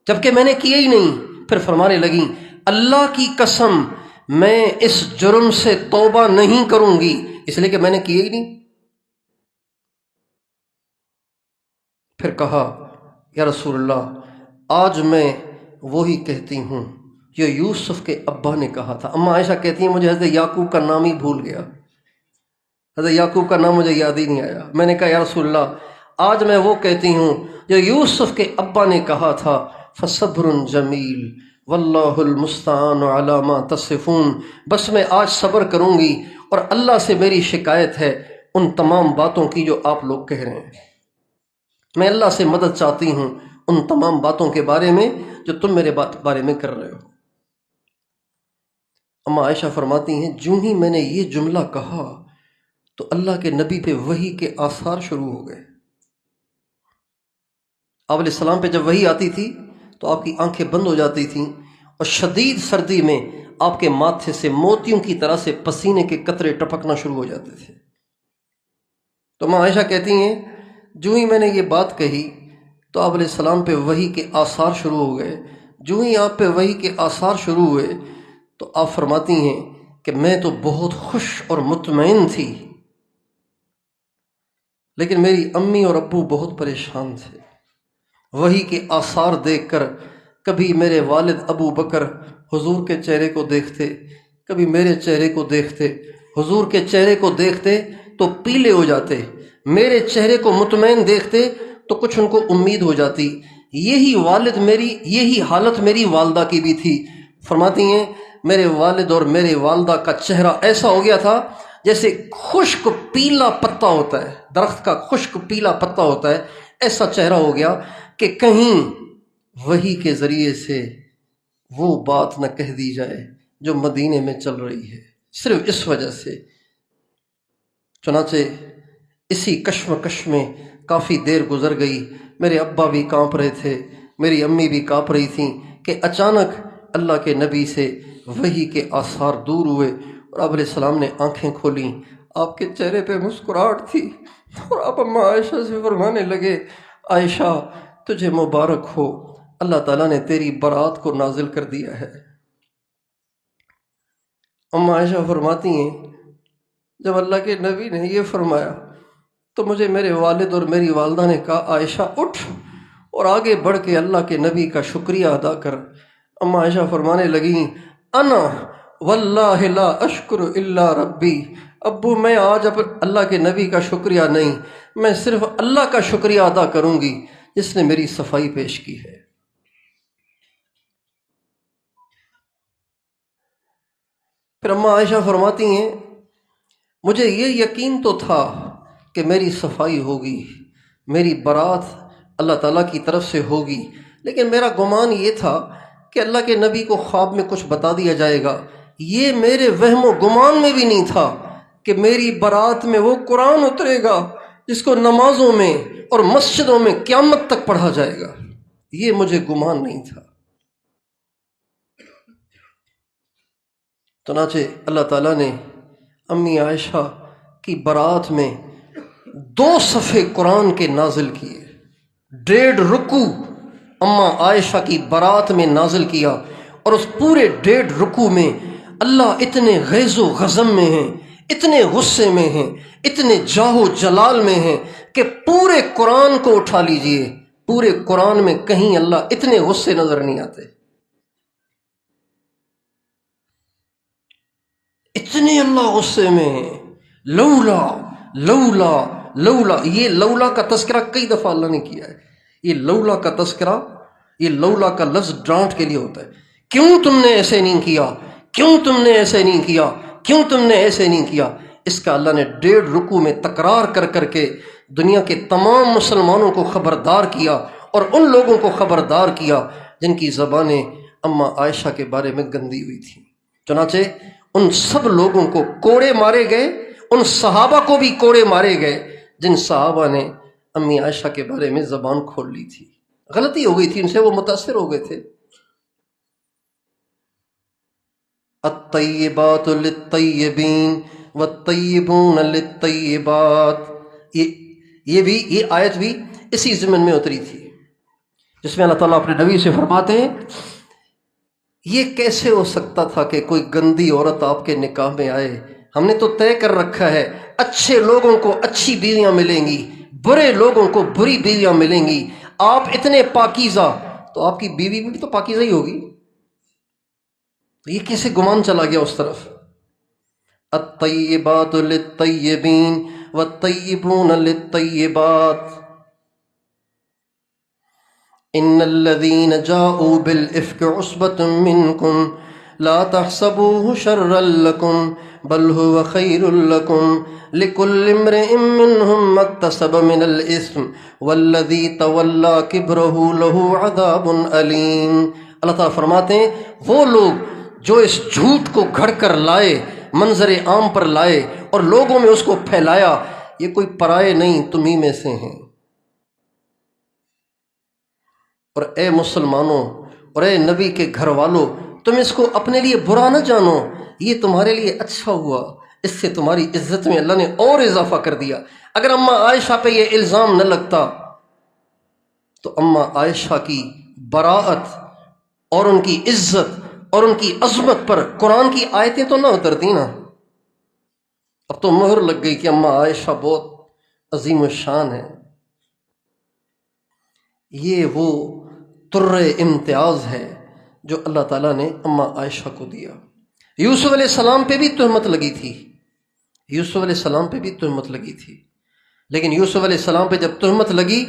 جبکہ میں نے کیا ہی نہیں؟ پھر فرمانے لگیں اللہ کی قسم میں اس جرم سے توبہ نہیں کروں گی اس لیے کہ میں نے کیا ہی نہیں۔ پھر کہا یا رسول اللہ آج میں وہی کہتی ہوں جو یوسف کے ابا نے کہا تھا۔ اما عائشہ کہتی ہیں مجھے حضرت یعقوب کا نام ہی بھول گیا، حضرت یعقوب کا نام مجھے یاد ہی نہیں آیا۔ میں نے کہا یا رسول اللہ آج میں وہ کہتی ہوں جو یوسف کے ابا نے کہا تھا فصبر جمیل واللہ المستعان علی ما تصفون، بس میں آج صبر کروں گی اور اللہ سے میری شکایت ہے ان تمام باتوں کی جو آپ لوگ کہہ رہے ہیں، میں اللہ سے مدد چاہتی ہوں ان تمام باتوں کے بارے میں جو تم میرے بارے میں کر رہے ہو۔ اما عائشہ فرماتی ہیں جوں ہی میں نے یہ جملہ کہا تو اللہ کے نبی پہ وحی کے آثار شروع ہو گئے۔ آپ علیہ السلام پہ جب وحی آتی تھی تو آپ کی آنکھیں بند ہو جاتی تھیں اور شدید سردی میں آپ کے ماتھے سے موتیوں کی طرح سے پسینے کے قطرے ٹپکنا شروع ہو جاتے تھے۔ تو ماں عائشہ کہتی ہیں جو ہی میں نے یہ بات کہی تو آپ علیہ السلام پہ وحی کے آثار شروع ہو گئے۔ جو ہی آپ پہ وحی کے آثار شروع ہوئے تو آپ فرماتی ہیں کہ میں تو بہت خوش اور مطمئن تھی، لیکن میری امی اور ابو بہت پریشان تھے۔ وحی کے آثار دیکھ کر کبھی میرے والد ابو بکر حضور کے چہرے کو دیکھتے، کبھی میرے چہرے کو دیکھتے، حضور کے چہرے کو دیکھتے تو پیلے ہو جاتے، میرے چہرے کو مطمئن دیکھتے تو کچھ ان کو امید ہو جاتی۔ یہی حالت میری والدہ کی بھی تھی۔ فرماتی ہیں میرے والد اور میرے والدہ کا چہرہ ایسا ہو گیا تھا جیسے خشک پیلا پتا ہوتا ہے، درخت کا خشک پیلا پتا ہوتا ہے، ایسا چہرہ ہو گیا کہ کہیں وحی کے ذریعے سے وہ بات نہ کہہ دی جائے جو مدینے میں چل رہی ہے، صرف اس وجہ سے۔ چنانچہ اسی کشمکش میں کافی دیر گزر گئی، میرے ابا بھی کانپ رہے تھے، میری امی بھی کانپ رہی تھیں کہ اچانک اللہ کے نبی سے وحی کے آثار دور ہوئے اور آپ علیہ السلام نے آنکھیں کھولیں، آپ کے چہرے پہ مسکراہٹ تھی اور آپ اما عائشہ سے فرمانے لگے عائشہ تجھے مبارک ہو، اللہ تعالیٰ نے تیری برات کو نازل کر دیا ہے۔ اما عائشہ فرماتی ہیں جب اللہ کے نبی نے یہ فرمایا تو مجھے میرے والد اور میری والدہ نے کہا عائشہ اٹھ اور آگے بڑھ کے اللہ کے نبی کا شکریہ ادا کر۔ اما عائشہ فرمانے لگیں انا واللہ لا اشکر الا ربی، ابو میں آج اللہ کے نبی کا شکریہ نہیں، میں صرف اللہ کا شکریہ ادا کروں گی جس نے میری صفائی پیش کی ہے۔ پھر اما عائشہ فرماتی ہیں مجھے یہ یقین تو تھا کہ میری صفائی ہوگی، میری برات اللہ تعالیٰ کی طرف سے ہوگی، لیکن میرا گمان یہ تھا کہ اللہ کے نبی کو خواب میں کچھ بتا دیا جائے گا۔ یہ میرے وہم و گمان میں بھی نہیں تھا کہ میری برات میں وہ قرآن اترے گا جس کو نمازوں میں اور مسجدوں میں قیامت تک پڑھا جائے گا، یہ مجھے گمان نہیں تھا۔ چنانچہ اللہ تعالیٰ نے امی عائشہ کی برات میں 2 صفحے قرآن کے نازل کیے، 1.5 رکوع اما عائشہ کی برات میں نازل کیا، اور اس پورے 1.5 رکوع میں اللہ اتنے غیظ و غضب میں ہیں، اتنے غصے میں ہیں، اتنے جاہ و جلال میں ہیں کہ پورے قرآن کو اٹھا لیجئے، پورے قرآن میں کہیں اللہ اتنے غصے نظر نہیں آتے، اتنے اللہ غصے میں ہیں۔ لولا لولا لولا، یہ لولا کا تذکرہ کئی دفعہ اللہ نے کیا ہے۔ یہ لولا کا تذکرہ، یہ لولا کا لفظ ڈانٹ کے لیے ہوتا ہے، کیوں تم نے ایسے نہیں کیا، کیوں تم نے ایسے نہیں کیا، کیوں تم نے ایسے نہیں کیا۔ اس کا اللہ نے 1.5 رکوع میں تکرار کر کر کے دنیا کے تمام مسلمانوں کو خبردار کیا، اور ان لوگوں کو خبردار کیا جن کی زبانیں اما عائشہ کے بارے میں گندی ہوئی تھیں۔ چنانچہ ان سب لوگوں کو کوڑے مارے گئے، ان صحابہ کو بھی کوڑے مارے گئے جن صحابہ نے امی عائشہ کے بارے میں زبان کھول لی تھی، غلطی ہو گئی تھی ان سے، وہ متاثر ہو گئے تھے۔ الطیبات للطیبین والطیبون للطیبات، یہ یہ آیت بھی اسی ضمن میں اتری تھی، جس میں اللہ تعالیٰ اپنے نبی سے فرماتے ہیں یہ کیسے ہو سکتا تھا کہ کوئی گندی عورت آپ کے نکاح میں آئے؟ ہم نے تو طے کر رکھا ہے اچھے لوگوں کو اچھی بیویاں ملیں گی، برے لوگوں کو بری بیویاں ملیں گی، آپ اتنے پاکیزہ تو آپ کی بیوی بھی تو پاکیزہ ہی ہوگی۔ تو یہ کیسے گمان چلا گیا اس طرف؟ الطیبات للطیبین والطیبون للطیبات ان الذین جاؤوا بالافک عصبۃ منکم لا تحسبوه شرا لکم بل هو خیر لکم لکل امرئ منهم ما اکتسب من الاثم والذی تولی کبرہ لہ عذاب علیم۔ اللہ تعالیٰ فرماتے ہیں وہ لوگ جو اس جھوٹ کو گھڑ کر لائے، منظر عام پر لائے اور لوگوں میں اس کو پھیلایا، یہ کوئی پرائے نہیں، تمہیں میں سے ہیں۔ اور اے مسلمانوں اور اے نبی کے گھر والوں، تم اس کو اپنے لیے برا نہ جانو، یہ تمہارے لیے اچھا ہوا، اس سے تمہاری عزت میں اللہ نے اور اضافہ کر دیا۔ اگر اماں عائشہ پہ یہ الزام نہ لگتا تو اماں عائشہ کی براءت اور ان کی عزت اور ان کی عظمت پر قرآن کی آیتیں تو نہ اترتی نا۔ اب تو مہر لگ گئی کہ اماں عائشہ بہت عظیم الشان ہے۔ یہ وہ طر امتیاز ہے جو اللہ تعالیٰ نے اماں عائشہ کو دیا۔ یوسف علیہ السلام پہ بھی تہمت لگی تھی، یوسف علیہ السلام پہ بھی تہمت لگی تھی، لیکن یوسف علیہ السلام پہ جب تہمت لگی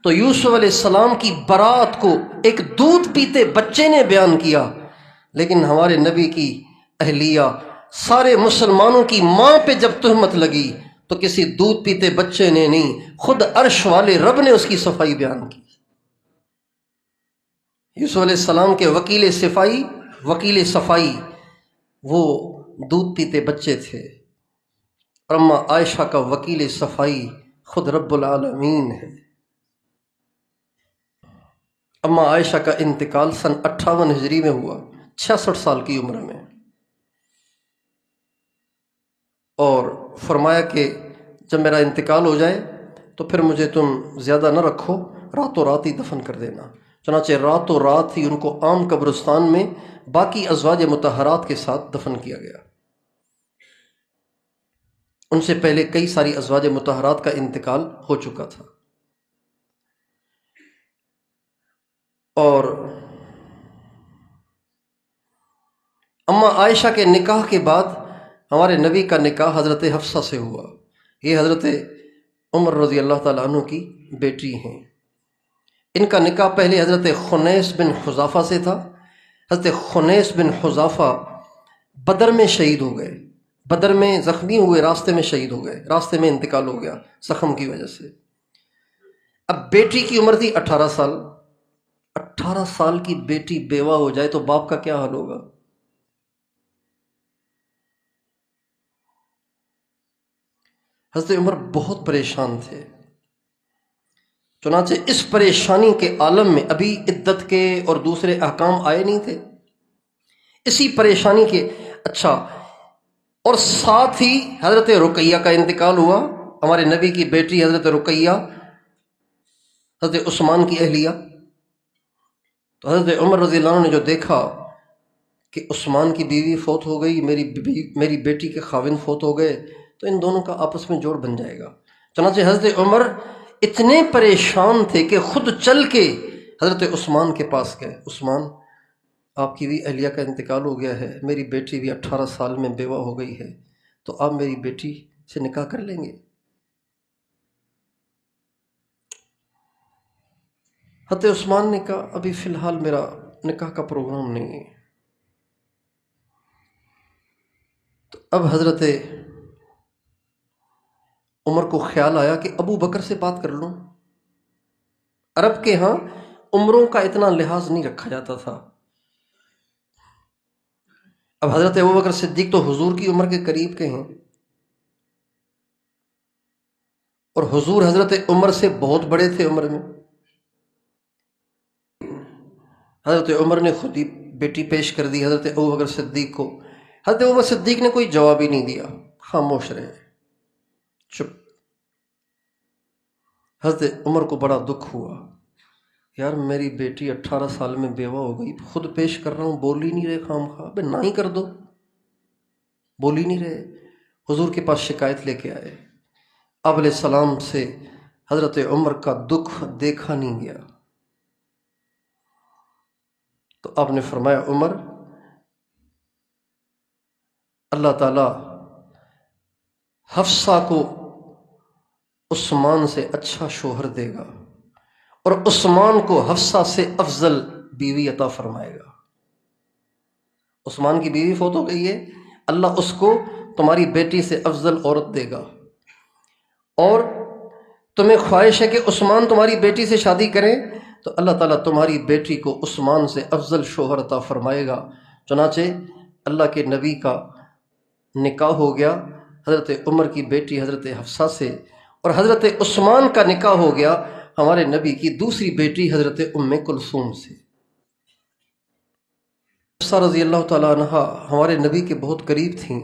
تو یوسف علیہ السلام کی برات کو ایک دودھ پیتے بچے نے بیان کیا، لیکن ہمارے نبی کی اہلیہ سارے مسلمانوں کی ماں پہ جب تہمت لگی تو کسی دودھ پیتے بچے نے نہیں، خود عرش والے رب نے اس کی صفائی بیان کی۔ یوسف علیہ السلام کے وکیل صفائی وہ دودھ پیتے بچے تھے، اور اماں عائشہ کا وکیل صفائی خود رب العالمین ہے۔ اماں عائشہ کا انتقال سن 58 ہجری میں ہوا، 66 سال کی عمر میں، اور فرمایا کہ جب میرا انتقال ہو جائے تو پھر مجھے تم زیادہ نہ رکھو، راتوں رات ہی دفن کر دینا۔ چنانچہ راتوں رات ہی ان کو عام قبرستان میں باقی ازواج مطہرات کے ساتھ دفن کیا گیا۔ ان سے پہلے کئی ساری ازواج مطہرات کا انتقال ہو چکا تھا۔ اور اماں عائشہ کے نکاح کے بعد ہمارے نبی کا نکاح حضرت حفصہ سے ہوا۔ یہ حضرت عمر رضی اللہ تعالیٰ عنہ کی بیٹی ہیں۔ ان کا نکاح پہلے حضرت خنیس بن حذافہ سے تھا۔ حضرت خنیس بن حذافہ بدر میں شہید ہو گئے، بدر میں زخمی ہوئے، راستے میں شہید ہو گئے، راستے میں انتقال ہو گیا زخم کی وجہ سے۔ اب بیٹی کی عمر تھی 18 سال۔ 18 سال کی بیٹی بیوہ ہو جائے تو باپ کا کیا حال ہوگا؟ حضرت عمر بہت پریشان تھے، چنانچہ اس پریشانی کے عالم میں ابھی عدت کے اور دوسرے احکام آئے نہیں تھے، اسی پریشانی کے اچھا، اور ساتھ ہی حضرت رقیہ کا انتقال ہوا، ہمارے نبی کی بیٹی حضرت رقیہ، حضرت عثمان کی اہلیہ۔ تو حضرت عمر رضی اللہ عنہ نے جو دیکھا کہ عثمان کی بیوی فوت ہو گئی، میری بیٹی کے خاوند فوت ہو گئے، تو ان دونوں کا آپس میں جوڑ بن جائے گا۔ چنانچہ حضرت عمر اتنے پریشان تھے کہ خود چل کے حضرت عثمان کے پاس گئے، عثمان آپ کی بھی اہلیہ کا انتقال ہو گیا ہے، میری بیٹی بھی 18 سال میں بیوہ ہو گئی ہے، تو آپ میری بیٹی سے نکاح کر لیں گے؟ حضرت عثمان نے کہا ابھی فی الحال میرا نکاح کا پروگرام نہیں ہے۔ تو اب حضرت عمر کو خیال آیا کہ ابو بکر سے بات کر لوں۔ عرب کے ہاں عمروں کا اتنا لحاظ نہیں رکھا جاتا تھا۔ اب حضرت ابو بکر صدیق تو حضور کی عمر کے قریب کے ہیں، اور حضور حضرت عمر سے بہت بڑے تھے عمر میں۔ حضرت عمر نے خود ہی بیٹی پیش کر دی حضرت ابو بکر صدیق کو۔ حضرت ابو بکر صدیق نے کوئی جواب ہی نہیں دیا، خاموش رہے، چپ۔ حضرت عمر کو بڑا دکھ ہوا، یار میری بیٹی 18 سال میں بیوہ ہو گئی، خود پیش کر رہا ہوں، بول ہی نہیں رہے، خام خواہ بے نہ ہی کر دو، بول ہی نہیں رہے۔ حضور کے پاس شکایت لے کے آئے، آپ علیہ السلام سے حضرت عمر کا دکھ دیکھا نہیں گیا، تو آپ نے فرمایا عمر، اللہ تعالیٰ حفصہ کو عثمان سے اچھا شوہر دے گا، اور عثمان کو حفصہ سے افضل بیوی عطا فرمائے گا۔ عثمان کی بیوی فوت ہو گئی ہے، اللہ اس کو تمہاری بیٹی سے افضل عورت دے گا، اور تمہیں خواہش ہے کہ عثمان تمہاری بیٹی سے شادی کریں تو اللہ تعالیٰ تمہاری بیٹی کو عثمان سے افضل شوہر عطا فرمائے گا۔ چنانچہ اللہ کے نبی کا نکاح ہو گیا حضرت عمر کی بیٹی حضرت حفصہ سے، اور حضرت عثمان کا نکاح ہو گیا ہمارے نبی کی دوسری بیٹی حضرت ام کلثوم سے۔ حفصہ رضی اللہ تعالیٰ عنہ ہمارے نبی کے بہت قریب تھیں،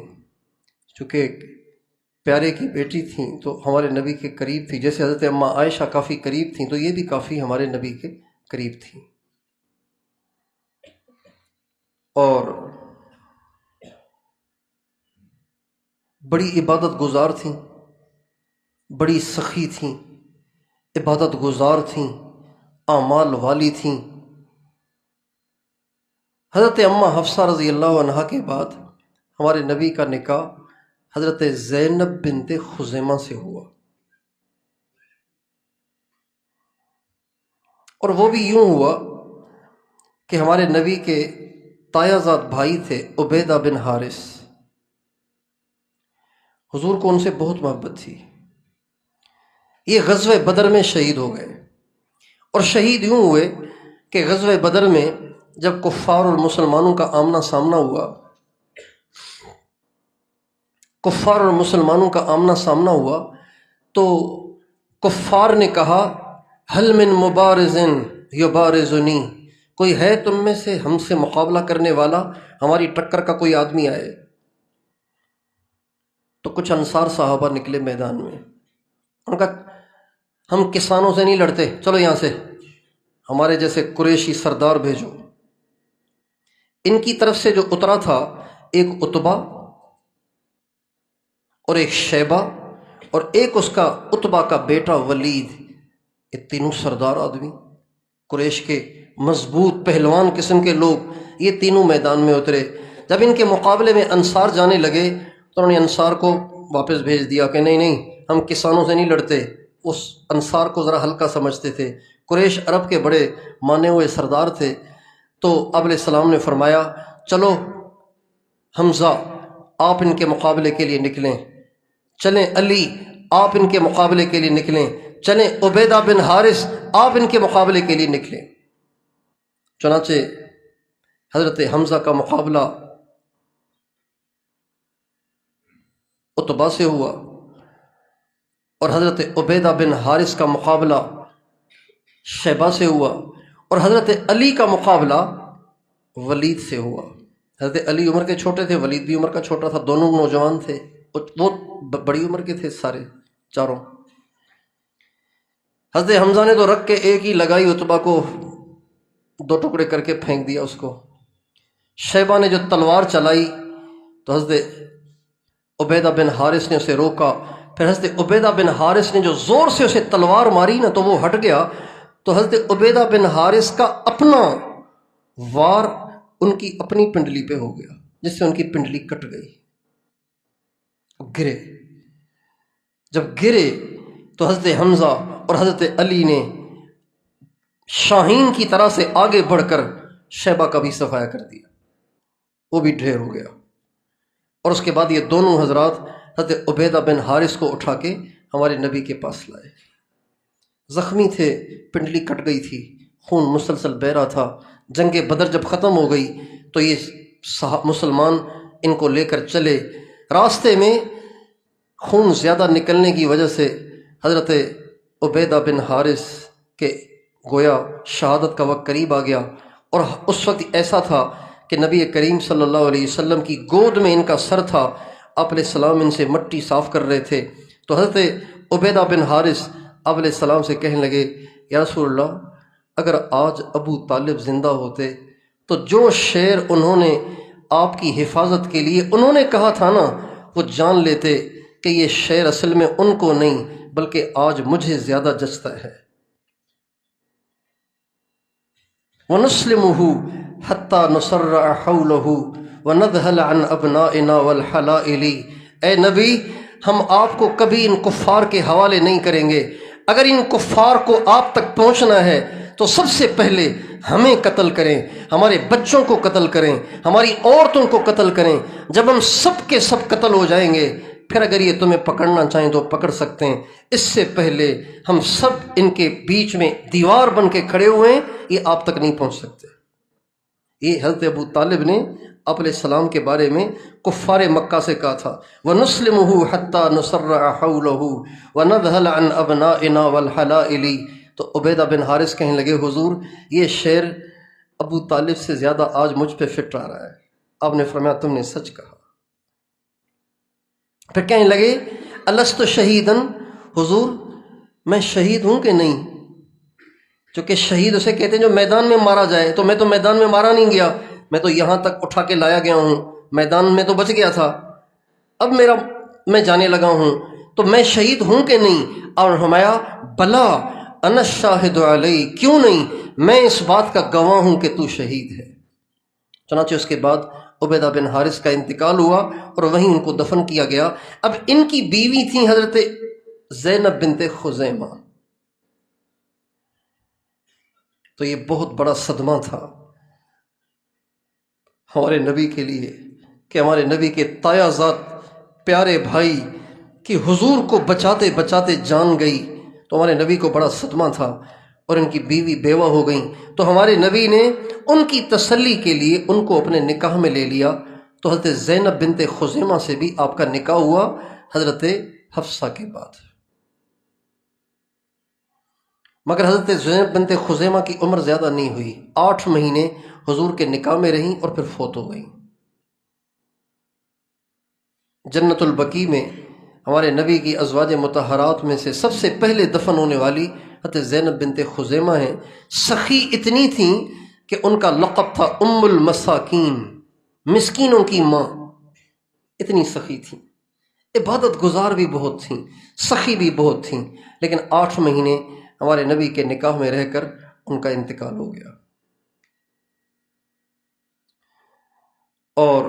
چونکہ پیارے کی بیٹی تھیں تو ہمارے نبی کے قریب تھی، جیسے حضرت اماں عائشہ کافی قریب تھیں تو یہ بھی کافی ہمارے نبی کے قریب تھیں، اور بڑی عبادت گزار تھیں، بڑی سخی تھیں، عبادت گزار تھیں، اعمال والی تھیں۔ حضرت اماں حفصہ رضی اللہ عنہا کے بعد ہمارے نبی کا نکاح حضرت زینب بنت خزیمہ سے ہوا، اور وہ بھی یوں ہوا کہ ہمارے نبی کے تایا زاد بھائی تھے عبیدہ بن حارث، حضور کو ان سے بہت محبت تھی، یہ غزوہ بدر میں شہید ہو گئے، اور شہید یوں ہوئے کہ غزوہ بدر میں جب کفار اور مسلمانوں کا آمنا سامنا ہوا، کفار اور مسلمانوں کا آمنا سامنا ہوا تو کفار نے کہا حل من مبارز یبارزنی، کوئی ہے تم میں سے ہم سے مقابلہ کرنے والا، ہماری ٹکر کا کوئی آدمی آئے؟ تو کچھ انصار صحابہ نکلے میدان میں، ان کا ہم کسانوں سے نہیں لڑتے، چلو یہاں سے ہمارے جیسے قریشی سردار بھیجو۔ ان کی طرف سے جو اترا تھا ایک عتبہ اور ایک شیبہ اور ایک اس کا عتبہ کا بیٹا ولید، یہ تینوں سردار آدمی قریش کے مضبوط پہلوان قسم کے لوگ، یہ تینوں میدان میں اترے۔ جب ان کے مقابلے میں انصار جانے لگے تو انہوں نے انصار کو واپس بھیج دیا کہ نہیں نہیں ہم کسانوں سے نہیں لڑتے، اس انصار کو ذرا ہلکا سمجھتے تھے، قریش عرب کے بڑے مانے ہوئے سردار تھے۔ تو آپ علیہ السلام نے فرمایا چلو حمزہ آپ ان کے مقابلے کے لیے نکلیں، چلیں علی آپ ان کے مقابلے کے لیے نکلیں، چلیں عبیدہ بن حارث آپ ان کے مقابلے کے لیے نکلیں۔ چنانچہ حضرت حمزہ کا مقابلہ عتبہ سے ہوا، اور حضرت عبیدہ بن حارث کا مقابلہ شیبہ سے ہوا، اور حضرت علی کا مقابلہ ولید سے ہوا۔ حضرت علی عمر کے چھوٹے تھے، ولید بھی عمر کا چھوٹا تھا، دونوں نوجوان تھے، وہ بڑی عمر کے تھے سارے چاروں۔ حضرت حمزہ نے تو رکھ کے ایک ہی لگائی، عتبہ کو دو ٹکڑے کر کے پھینک دیا اس کو۔ شیبہ نے جو تلوار چلائی تو حضرت عبیدہ بن حارث نے اسے روکا، پھر حضرت عبیدہ بن حارث نے جو زور سے اسے تلوار ماری نا تو وہ ہٹ گیا، تو حضرت عبیدہ بن حارث کا اپنا وار ان کی اپنی پنڈلی پہ ہو گیا، جس سے ان کی پنڈلی کٹ گئی، گرے۔ جب گرے تو حضرت حمزہ اور حضرت علی نے شاہین کی طرح سے آگے بڑھ کر شیبہ کا بھی صفایا کر دیا، وہ بھی ڈھیر ہو گیا۔ اور اس کے بعد یہ دونوں حضرات حضرت عبیدہ بن حارث کو اٹھا کے ہمارے نبی کے پاس لائے، زخمی تھے، پنڈلی کٹ گئی تھی، خون مسلسل بہہ رہا تھا۔ جنگ بدر جب ختم ہو گئی تو یہ مسلمان ان کو لے کر چلے، راستے میں خون زیادہ نکلنے کی وجہ سے حضرت عبیدہ بن حارث کے گویا شہادت کا وقت قریب آ گیا، اور اس وقت ایسا تھا کہ نبی کریم صلی اللہ علیہ وسلم کی گود میں ان کا سر تھا، آپ علیہ السلام ان سے مٹی صاف کر رہے تھے، تو حضرت عبیدہ بن حارث آپ علیہ السلام سے کہنے لگے یا رسول اللہ اگر آج ابو طالب زندہ ہوتے تو جو شعر انہوں نے آپ کی حفاظت کے لیے انہوں نے کہا تھا نا وہ جان لیتے کہ یہ شعر اصل میں ان کو نہیں بلکہ آج مجھے زیادہ جچتا ہے۔ وَنُسْلِمُهُ حَتَّى نُسَرَّعَ حَوْلَهُ وَنَذْهَلَ عَنْ أَبْنَائِنَا وَالْحَلَائِلِ، اے نبی ہم آپ کو کبھی ان کفار کے حوالے نہیں کریں گے۔ اگر ان کفار کو آپ تک پہنچنا ہے تو سب سے پہلے ہمیں قتل کریں، ہمارے بچوں کو قتل کریں، ہماری عورتوں کو قتل کریں۔ جب ہم سب کے سب قتل ہو جائیں گے پھر اگر یہ تمہیں پکڑنا چاہیں تو پکڑ سکتے ہیں، اس سے پہلے ہم سب ان کے بیچ میں دیوار بن کے کھڑے ہوئے ہیں، یہ آپ تک نہیں پہنچ سکتے۔ یہ حضرت ابو طالب نے آپ علیہ السلام کے بارے میں کفار مکہ سے کہا تھا، وَنُسْلِمُهُ حَتَّى نُسَرَّعَ حَوْلَهُ وَنَذْهَلَ عَنْ أَبْنَائِنَا وَالْحَلَائِلِ۔ تو عبیدہ بن حارث کہنے لگے حضور یہ شعر ابو طالب سے زیادہ آج مجھ پہ فٹ آ رہا ہے۔ آپ نے فرمایا تم نے سچ کہا۔ پھر کہنے لگے الست شہیدن، حضور میں شہید ہوں کہ نہیں؟ چونکہ شہید اسے کہتے ہیں جو میدان میں مارا جائے، تو میں تو میدان میں مارا نہیں گیا، میں تو یہاں تک اٹھا کے لایا گیا ہوں، میدان میں تو بچ گیا تھا، اب میں جانے لگا ہوں، تو میں شہید ہوں کہ نہیں؟ اور فرمایا بلا انا الشاہد علی، کیوں نہیں، میں اس بات کا گواہ ہوں کہ تو شہید ہے۔ چنانچہ اس کے بعد عبیدہ بن حارث کا انتقال ہوا اور وہیں ان کو دفن کیا گیا۔ اب ان کی بیوی تھی حضرت زینب بنت خزیمہ، تو یہ بہت بڑا صدمہ تھا ہمارے نبی کے لیے کہ ہمارے نبی کے تایا ذات پیارے بھائی کی حضور کو بچاتے بچاتے جان گئی، تو ہمارے نبی کو بڑا صدمہ تھا، اور ان کی بیوی بیوہ ہو گئیں۔ تو ہمارے نبی نے ان کی تسلی کے لیے ان کو اپنے نکاح میں لے لیا، تو حضرت زینب بنت خزیمہ سے بھی آپ کا نکاح ہوا حضرت حفصہ کے بعد۔ مگر حضرت زینب بنت خزیمہ کی عمر زیادہ نہیں ہوئی، 8 مہینے حضور کے نکاح میں رہیں اور پھر فوت ہو گئیں۔ جنت البقیع میں ہمارے نبی کی ازواج مطہرات میں سے سب سے پہلے دفن ہونے والی حضرت زینب بنت خزیمہ ہیں۔ سخی اتنی تھیں کہ ان کا لقب تھا ام المساکین، مسکینوں کی ماں، اتنی سخی تھیں، عبادت گزار بھی بہت تھیں، سخی بھی بہت تھیں، لیکن 8 مہینے ہمارے نبی کے نکاح میں رہ کر ان کا انتقال ہو گیا۔ اور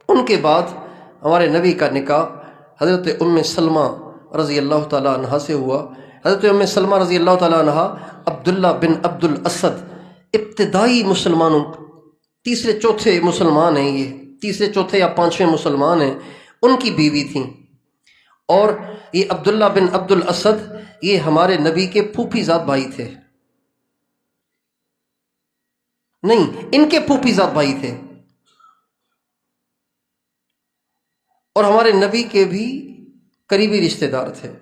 ان کے بعد ہمارے نبی کا نکاح حضرت ام سلمہ رضی اللہ تعالیٰ عنہ سے ہوا۔ حضرت ام سلمہ رضی اللہ تعالیٰ عنہ عبداللہ بن عبد الاسد ابتدائی مسلمانوں، تیسرے چوتھے مسلمان ہیں، یہ تیسرے چوتھے یا 5ویں مسلمان ہیں، ان کی بیوی تھیں۔ اور یہ عبداللہ بن عبد الاسد یہ ہمارے نبی کے پھوپھی زاد بھائی تھے، نہیں ان کے پھوپھی زاد بھائی تھے، اور ہمارے نبی کے بھی قریبی رشتہ دار تھے۔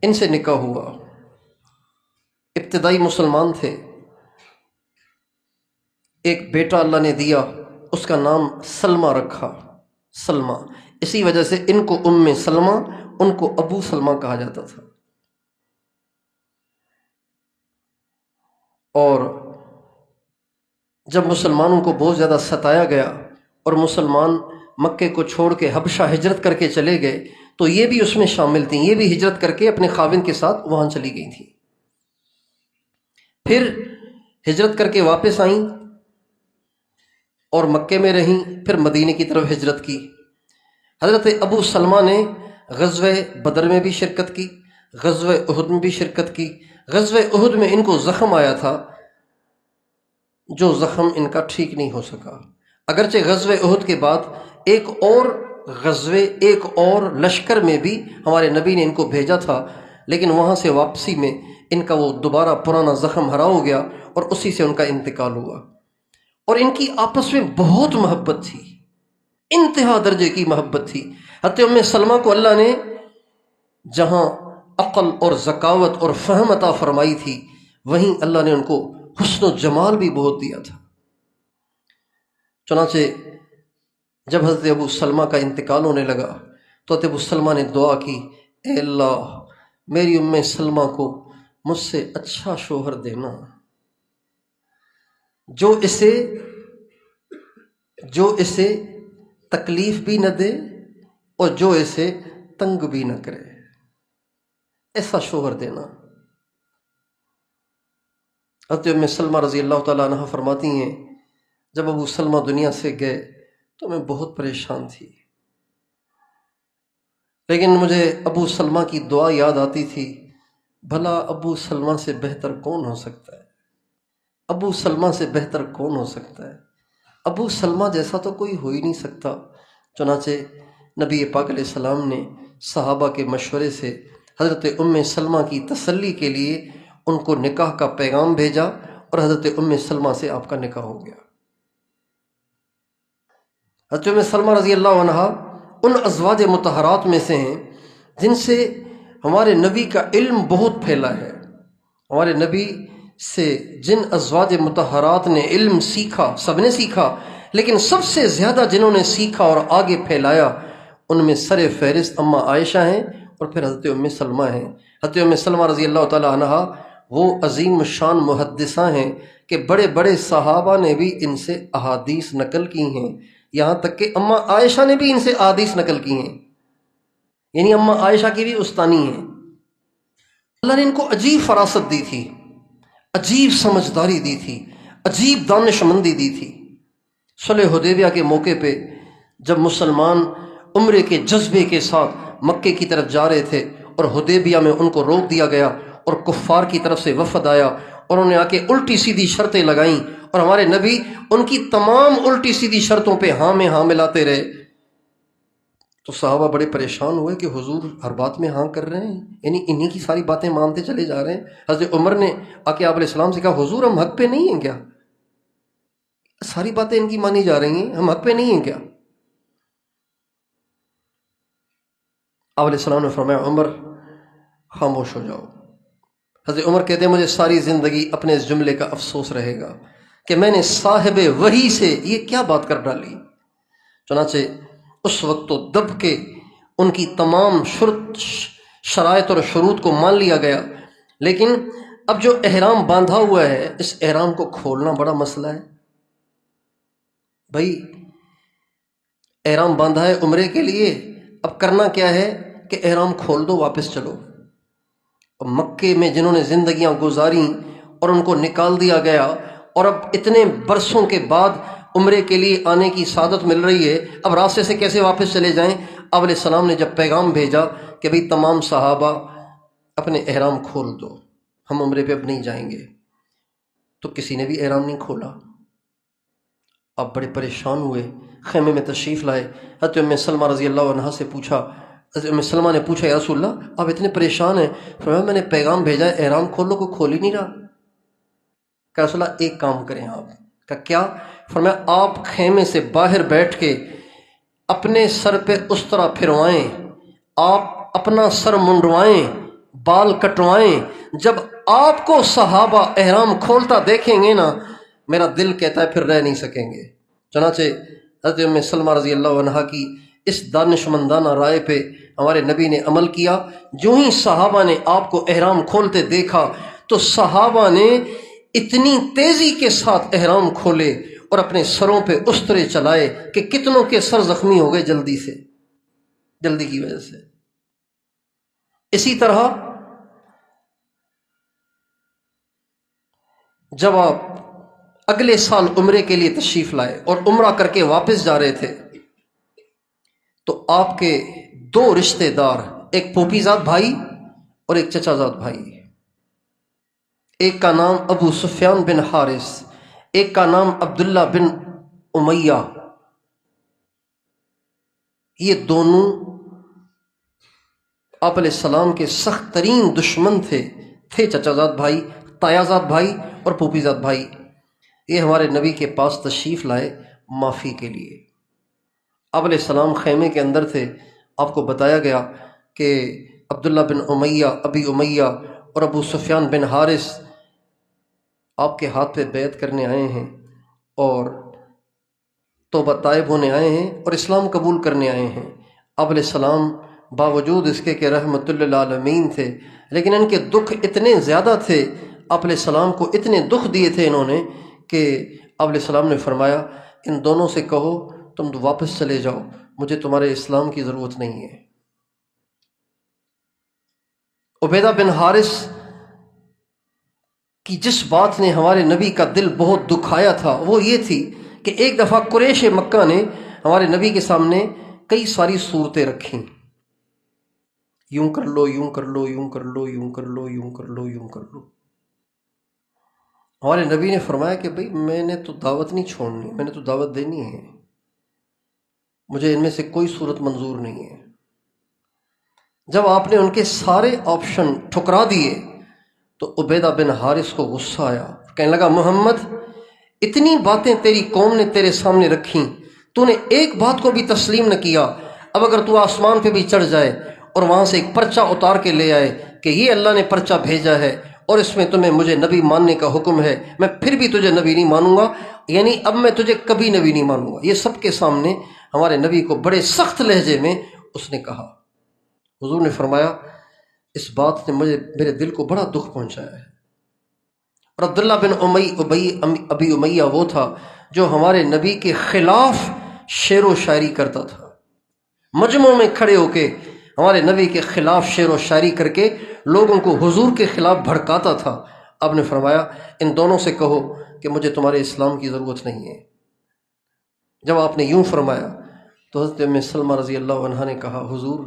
ان سے نکاح ہوا، ابتدائی مسلمان تھے، ایک بیٹا اللہ نے دیا، اس کا نام سلمہ رکھا، سلمہ، اسی وجہ سے ان کو ام سلمہ، ان کو ابو سلمہ کہا جاتا تھا۔ اور جب مسلمانوں کو بہت زیادہ ستایا گیا اور مسلمان مکے کو چھوڑ کے حبشہ ہجرت کر کے چلے گئے، تو یہ بھی اس میں شامل تھیں، یہ بھی ہجرت کر کے اپنے خاوند کے ساتھ وہاں چلی گئی تھیں۔ پھر ہجرت کر کے واپس آئیں اور مکے میں رہیں، پھر مدینے کی طرف ہجرت کی۔ حضرت ابو سلمہ نے غزوہ بدر میں بھی شرکت کی، غزوہ احد میں بھی شرکت کی۔ غزوہ احد میں ان کو زخم آیا تھا، جو زخم ان کا ٹھیک نہیں ہو سکا، اگرچہ غزوہ احد کے بعد ایک اور لشکر میں بھی ہمارے نبی نے ان کو بھیجا تھا، لیکن وہاں سے واپسی میں ان کا وہ دوبارہ پرانا زخم ہرا ہو گیا اور اسی سے ان کا انتقال ہوا۔ اور ان کی آپس میں بہت محبت تھی، انتہا درجے کی محبت تھی۔ حضرت ام سلمہ کو اللہ نے جہاں عقل اور ذکاوت اور فہم عطا فرمائی تھی، وہیں اللہ نے ان کو حسن و جمال بھی بہت دیا تھا۔ چنانچہ جب حضرت ابو سلمہ کا انتقال ہونے لگا تو حضرت ابو سلمہ نے دعا کی اے اللہ میری ام سلمہ کو مجھ سے اچھا شوہر دینا، جو اسے تکلیف بھی نہ دے اور جو اسے تنگ بھی نہ کرے، ایسا شوہر دینا۔ حضرت ام سلمہ رضی اللہ تعالیٰ عنہ فرماتی ہیں جب ابو سلمہ دنیا سے گئے تو میں بہت پریشان تھی، لیکن مجھے ابو سلمہ کی دعا یاد آتی تھی، بھلا ابو سلمہ سے بہتر کون ہو سکتا ہے، ابو سلمہ سے بہتر کون ہو سکتا ہے، ابو سلمہ جیسا تو کوئی ہو ہی نہیں سکتا۔ چنانچہ نبی پاک علیہ السلام نے صحابہ کے مشورے سے حضرت ام سلمہ کی تسلی کے لیے ان کو نکاح کا پیغام بھیجا اور حضرت ام سلمہ سے آپ کا نکاح ہو گیا۔ حضرت ام سلمہ رضی اللہ عنہ ان ازواج مطہرات میں سے ہیں جن سے ہمارے نبی کا علم بہت پھیلا ہے۔ ہمارے نبی سے جن ازواج مطہرات نے علم سیکھا، سب نے سیکھا، لیکن سب سے زیادہ جنہوں نے سیکھا اور آگے پھیلایا ان میں سر فہرست اماں عائشہ ہیں اور پھر حضرت ام سلمہ ہیں۔ حضرت ام سلمہ رضی اللہ تعالی عنہ وہ عظیم الشان محدثہ ہیں کہ بڑے بڑے صحابہ نے بھی ان سے احادیث نقل کی ہیں، یہاں تک کہ اماں عائشہ نے بھی ان سے احادیث نقل کی ہیں، یعنی اماں عائشہ کی بھی استانی ہیں۔ اللہ نے ان کو عجیب فراست دی تھی، عجیب سمجھداری دی تھی، عجیب دانش مندی دی تھی۔ صلح حدیبیہ کے موقع پہ جب مسلمان عمرے کے جذبے کے ساتھ مکے کی طرف جا رہے تھے اور حدیبیہ میں ان کو روک دیا گیا اور کفار کی طرف سے وفد آیا اور انہوں نے آ کے الٹی سیدھی شرطیں لگائیں اور ہمارے نبی ان کی تمام الٹی سیدھی شرطوں پہ ہاں میں ہاں ملاتے رہے، تو صحابہ بڑے پریشان ہوئے کہ حضور ہر بات میں ہاں کر رہے ہیں، یعنی انہی کی ساری باتیں مانتے چلے جا رہے ہیں۔ حضرت عمر نے آ کے آپ علیہ السلام سے کہا حضور ہم حق پہ نہیں ہیں کیا؟ ساری باتیں ان کی مانی جا رہی ہیں، ہم حق پہ نہیں ہیں کیا؟ آپ علیہ السلام نے فرمایا عمر خاموش ہو جاؤ۔ حضرت عمر کہتے ہیں مجھے ساری زندگی اپنے اس جملے کا افسوس رہے گا کہ میں نے صاحب وحی سے یہ کیا بات کر ڈالی۔ چنانچہ اس وقت تو دب کے ان کی تمام شرائط اور شروط کو مان لیا گیا، لیکن اب جو احرام باندھا ہوا ہے اس احرام کو کھولنا بڑا مسئلہ ہے۔ بھائی احرام باندھا ہے عمرے کے لیے، اب کرنا کیا ہے کہ احرام کھول دو، واپس چلو۔ مکے میں جنہوں نے زندگیاں گزاری اور ان کو نکال دیا گیا اور اب اتنے برسوں کے بعد عمرے کے لیے آنے کی سعادت مل رہی ہے، اب راستے سے کیسے واپس چلے جائیں؟ آپ علیہ السلام نے جب پیغام بھیجا کہ بھئی تمام صحابہ اپنے احرام کھول دو، ہم عمرے پہ اب نہیں جائیں گے، تو کسی نے بھی احرام نہیں کھولا۔ آپ بڑے پریشان ہوئے، خیمے میں تشریف لائے، حضرت ام سلمہ رضی اللہ عنہ سے پوچھا، حضرت ام سلمہ نے پوچھا یا رسول اللہ آپ اتنے پریشان ہیں؟ فرمایا میں نے پیغام بھیجا ہے احرام کھول لو، کوئی کھول ہی نہیں رہا۔ کہ رسول اللہ ایک کام کریں آپ۔ کہ کیا؟ فرمایا آپ خیمے سے باہر بیٹھ کے اپنے سر پہ اس طرح پھروائیں، آپ اپنا سر منڈوائیں، بال کٹوائیں، جب آپ کو صحابہ احرام کھولتا دیکھیں گے نا میرا دل کہتا ہے پھر رہ نہیں سکیں گے۔ چنانچہ حضرت ام سلمہ رضی اللہ عنہ کی اس دانش مندانہ رائے پہ ہمارے نبی نے عمل کیا۔ جو ہی صحابہ نے آپ کو احرام کھولتے دیکھا تو صحابہ نے اتنی تیزی کے ساتھ احرام کھولے اور اپنے سروں پہ استرے چلائے کہ کتنوں کے سر زخمی ہو گئے جلدی کی وجہ سے۔ اسی طرح جب آپ اگلے سال عمرے کے لیے تشریف لائے اور عمرہ کر کے واپس جا رہے تھے تو آپ کے دو رشتہ دار، ایک پھوپھی زاد بھائی اور ایک چچا زاد بھائی، ایک کا نام ابو سفیان بن حارث، ایک کا نام عبداللہ بن امیہ، یہ دونوں آپ علیہ السلام کے سخت ترین دشمن تھے چچا زاد بھائی، تایا زاد بھائی اور پھوپھی زاد بھائی۔ یہ ہمارے نبی کے پاس تشریف لائے معافی کے لیے۔ آپ علیہ السلام خیمے کے اندر تھے، آپ کو بتایا گیا کہ عبداللہ بن امیہ، ابی امیہ اور ابو سفیان بن حارث آپ کے ہاتھ پہ بیعت کرنے آئے ہیں اور توبہ طائب ہونے آئے ہیں اور اسلام قبول کرنے آئے ہیں۔ آپ علیہ السلام باوجود اس کے کہ رحمت للعالمین تھے، لیکن ان کے دکھ اتنے زیادہ تھے، آپ علیہ السلام کو اتنے دکھ دیے تھے انہوں نے کہ آپ علیہ السلام نے فرمایا ان دونوں سے کہو تم واپس چلے جاؤ، مجھے تمہارے اسلام کی ضرورت نہیں ہے۔ عبیدہ بن حارث کی جس بات نے ہمارے نبی کا دل بہت دکھایا تھا وہ یہ تھی کہ ایک دفعہ قریش مکہ نے ہمارے نبی کے سامنے کئی ساری صورتیں رکھیں، یوں کر لو، یوں کر لو، یوں کر لو، یوں کر لو، یوں کر لو، یوں کر لو۔ ہمارے نبی نے فرمایا کہ بھئی میں نے تو دعوت نہیں چھوڑنی، میں نے تو دعوت دینی ہے، مجھے ان میں سے کوئی صورت منظور نہیں ہے۔ جب آپ نے ان کے سارے آپشن ٹھکرا دیے تو عبیدہ بن حارث کو غصہ آیا، کہنے لگا محمد اتنی باتیں تیری قوم نے تیرے سامنے رکھیں، تو نے ایک بات کو بھی تسلیم نہ کیا، اب اگر تو آسمان پہ بھی چڑھ جائے اور وہاں سے ایک پرچہ اتار کے لے آئے کہ یہ اللہ نے پرچہ بھیجا ہے اور اس میں تمہیں مجھے نبی ماننے کا حکم ہے، میں پھر بھی تجھے نبی نہیں مانوں گا، یعنی اب میں تجھے کبھی نبی نہیں مانوں گا۔ یہ سب کے سامنے ہمارے نبی کو بڑے سخت لہجے میں اس نے کہا۔ حضور نے فرمایا اس بات نے میرے دل کو بڑا دکھ پہنچایا ہے۔ اور عبداللہ بن ابی امیہ وہ تھا جو ہمارے نبی کے خلاف شعر و شاعری کرتا تھا، مجمع میں کھڑے ہو کے ہمارے نبی کے خلاف شعر و شاعری کر کے لوگوں کو حضور کے خلاف بھڑکاتا تھا۔ آپ نے فرمایا ان دونوں سے کہو کہ مجھے تمہارے اسلام کی ضرورت نہیں ہے۔ جب آپ نے یوں فرمایا تو حضرت ام سلمہ رضی اللہ عنہا نے کہا حضور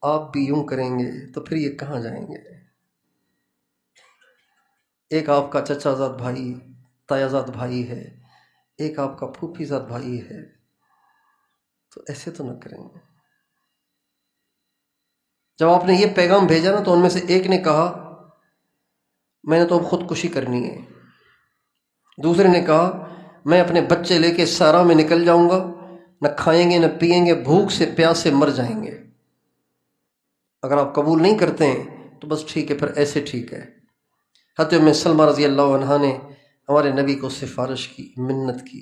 آپ بھی یوں کریں گے تو پھر یہ کہاں جائیں گے؟ ایک آپ کا چچا زاد بھائی، تایا زاد بھائی ہے، ایک آپ کا پھوپھی زاد بھائی ہے، تو ایسے تو نہ کریں گے۔ جب آپ نے یہ پیغام بھیجا نا تو ان میں سے ایک نے کہا میں نے تو اب خودکشی کرنی ہے، دوسرے نے کہا میں اپنے بچے لے کے صحرا میں نکل جاؤں گا، نہ کھائیں گے نہ پیئیں گے، بھوک سے پیاس سے مر جائیں گے۔ اگر آپ قبول نہیں کرتے ہیں تو بس ٹھیک ہے، پھر ایسے ٹھیک ہے۔ حضرت ام سلمہ رضی اللہ عنہا نے ہمارے نبی کو سفارش کی، منت کی۔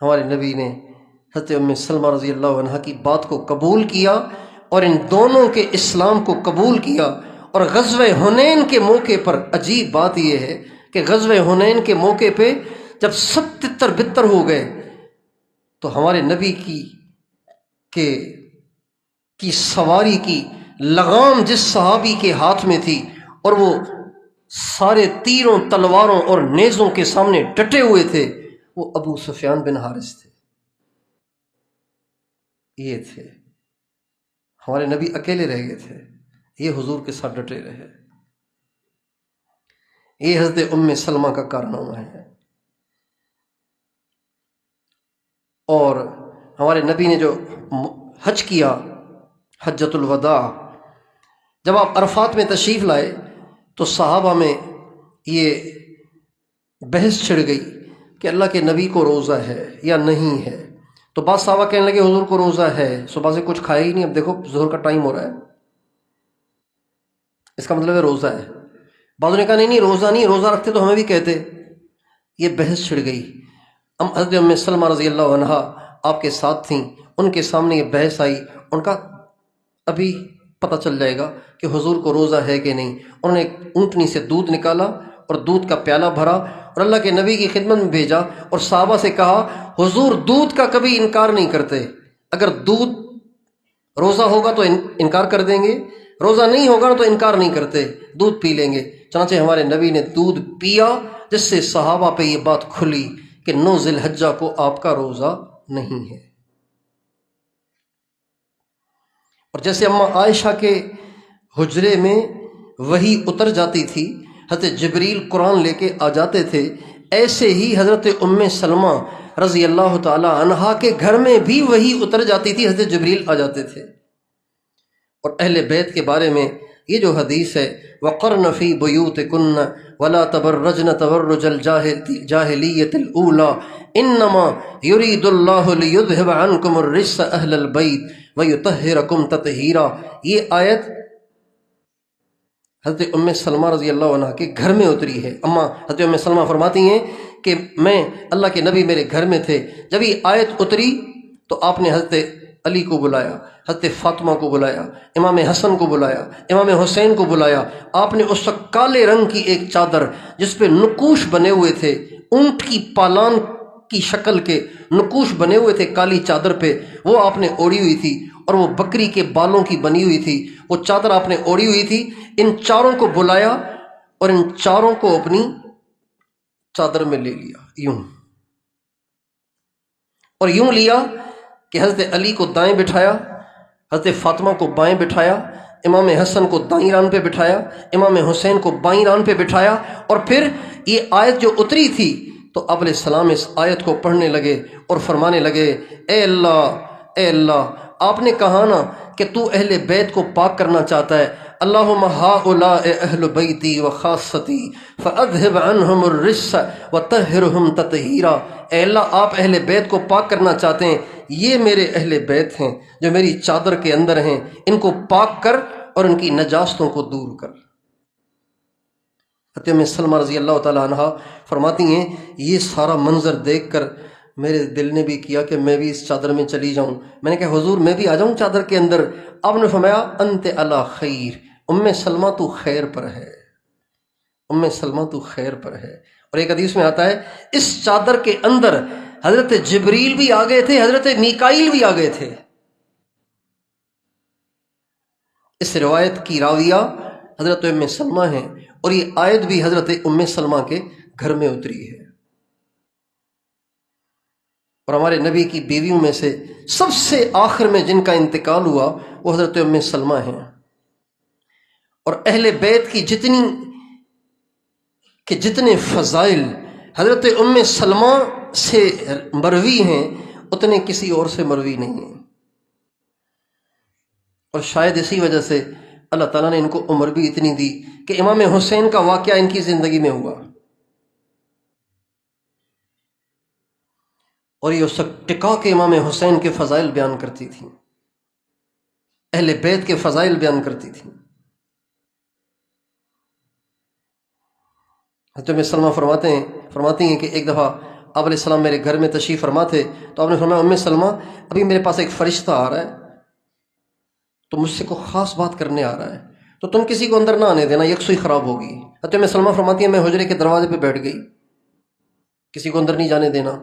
ہمارے نبی نے حضرت ام سلمہ رضی اللہ عنہا کی بات کو قبول کیا اور ان دونوں کے اسلام کو قبول کیا۔ اور غزوہ حنین کے موقع پر عجیب بات یہ ہے کہ غزوہ حنین کے موقع پہ جب سب تتر بتر ہو گئے تو ہمارے نبی کی سواری کی لگام جس صحابی کے ہاتھ میں تھی اور وہ سارے تیروں تلواروں اور نیزوں کے سامنے ڈٹے ہوئے تھے، وہ ابو سفیان بن حارث تھے۔ یہ تھے ہمارے نبی، اکیلے رہ گئے تھے، یہ حضور کے ساتھ ڈٹے رہے۔ یہ حضرت ام سلمہ کا کارنامہ ہے۔ اور ہمارے نبی نے جو حج کیا، حجۃ الوداع، جب آپ عرفات میں تشریف لائے تو صحابہ میں یہ بحث چھڑ گئی کہ اللہ کے نبی کو روزہ ہے یا نہیں ہے۔ تو بعض صحابہ کہنے لگے حضور کو روزہ ہے، صبح سے کچھ کھایا ہی نہیں، اب دیکھو ظہر کا ٹائم ہو رہا ہے، اس کا مطلب ہے روزہ ہے۔ بعضوں نے کہا نہیں روزہ نہیں، روزہ رکھتے تو ہمیں بھی کہتے۔ یہ بحث چھڑ گئی۔ حضرت ام سلمہ رضی اللہ عنہا آپ کے ساتھ تھیں، ان کے سامنے یہ بحث آئی، ان کا ابھی پتہ چل جائے گا کہ حضور کو روزہ ہے کہ نہیں۔ انہوں نے ایک اونٹنی سے دودھ نکالا اور دودھ کا پیالہ بھرا اور اللہ کے نبی کی خدمت میں بھیجا اور صحابہ سے کہا حضور دودھ کا کبھی انکار نہیں کرتے، اگر دودھ روزہ ہوگا تو انکار کر دیں گے، روزہ نہیں ہوگا تو انکار نہیں کرتے، دودھ پی لیں گے۔ چنانچہ ہمارے نبی نے دودھ پیا، جس سے صحابہ پہ یہ بات کھلی کہ 9 ذی الحجہ کو آپ کا روزہ نہیں ہے۔ اور جیسے اماں عائشہ کے حجرے میں وحی اتر جاتی تھی، حضرت جبریل قرآن لے کے آ جاتے تھے، ایسے ہی حضرت ام سلمہ رضی اللہ تعالی عنہا کے گھر میں بھی وحی اتر جاتی تھی، حضرت جبریل آ جاتے تھے۔ اور اہل بیت کے بارے میں یہ جو حدیث ہے وَقَرْنَ فِي بُيُوتِكُنَّ وَلَا تَبَرَّجْنَ تَبَرُّجَ الْجَاهِلِيَّةِ الْأُولَى إِنَّمَا يُرِيدُ اللَّهُ لِيُذْهِبَ عَنْكُمُ الرِّجْسَ أَهْلَ الْبَيْتِ وَيُطَهِّرَكُمْ تَطْهِيرًا۔ یہ آیت حضرت ام سلمہ رضی اللہ عنہ کے گھر میں اتری ہے۔ اما حضرت ام سلمہ فرماتی ہیں کہ میں اللہ کے نبی میرے گھر میں تھے، جب یہ آیت اتری تو آپ نے حضرت علی کو بلایا، حضرت فاطمہ کو بلایا، امام حسن کو بلایا، امام حسین کو بلایا۔ آپ نے اس وقت کالے رنگ کی ایک چادر جس پہ نقوش بنے ہوئے تھے، اونٹ کی پالان کی شکل کے نقوش بنے ہوئے تھے کالی چادر پہ، وہ آپ نے اوڑھی ہوئی تھی، اور وہ بکری کے بالوں کی بنی ہوئی تھی، وہ چادر آپ نے اوڑھی ہوئی تھی۔ ان چاروں کو بلایا اور ان چاروں کو اپنی چادر میں لے لیا، یوں اور یوں لیا کہ حضرت علی کو دائیں بٹھایا، حضرت فاطمہ کو بائیں بٹھایا، امام حسن کو دائیں ران پہ بٹھایا، امام حسین کو بائیں ران پہ بٹھایا، اور پھر یہ آیت جو اتری تھی تو آپ علیہ السلام اس آیت کو پڑھنے لگے اور فرمانے لگے، اے اللہ، اے اللہ، آپ نے کہا نا کہ تو اہل بیت کو پاک کرنا چاہتا ہے، اللہم ہؤلاء اہل بیتی و خاصتی فاذہب عنہم الرجس وطہرہم تطہیرا۔ اے اللہ، آپ اہل بیت کو پاک کرنا چاہتے ہیں، یہ میرے اہل بیت ہیں جو میری چادر کے اندر ہیں، ان کو پاک کر اور ان کی نجاستوں کو دور کر۔ حضرت ام سلمہ رضی اللہ تعالیٰ عنہ فرماتی ہیں، یہ سارا منظر دیکھ کر میرے دل نے بھی کیا کہ میں بھی اس چادر میں چلی جاؤں۔ میں نے کہا حضور میں بھی آ جاؤں چادر کے اندر؟ آپ نے فرمایا انت علی خیر، ام سلمہ تو خیر پر ہے، ام سلمہ تو خیر پر ہے۔ اور ایک حدیث میں آتا ہے اس چادر کے اندر حضرت جبریل بھی آ گئے تھے، حضرت میکائیل بھی آ گئے تھے۔ اس روایت کی راویہ حضرت ام سلمہ ہیں، اور یہ آیت بھی حضرت ام سلمہ کے گھر میں اتری ہے۔ اور ہمارے نبی کی بیویوں میں سے سب سے آخر میں جن کا انتقال ہوا وہ حضرت ام سلمہ ہیں۔ اور اہل بیت کی جتنے فضائل حضرت ام سلمہ سے مروی ہیں اتنے کسی اور سے مروی نہیں ہیں، اور شاید اسی وجہ سے اللہ تعالیٰ نے ان کو عمر بھی اتنی دی کہ امام حسین کا واقعہ ان کی زندگی میں ہوا، اور یہ اس وقت ٹکا کے امام حسین کے فضائل بیان کرتی تھیں، اہل بیت کے فضائل بیان کرتی تھیں۔ حضرت ام سلمہ فرماتی ہیں کہ ایک دفعہ آپ علیہ السلام میرے گھر میں تشریف فرما تھے، تو آپ نے فرمایا ام سلمہ ابھی میرے پاس ایک فرشتہ آ رہا ہے، تو مجھ سے کوئی خاص بات کرنے آ رہا ہے، تو تم کسی کو اندر نہ آنے دینا، یکسوئی خراب ہوگی۔ حضرت ام سلمہ فرماتی ہیں میں حجرے کے دروازے پہ بیٹھ گئی، کسی کو اندر نہیں جانے دینا۔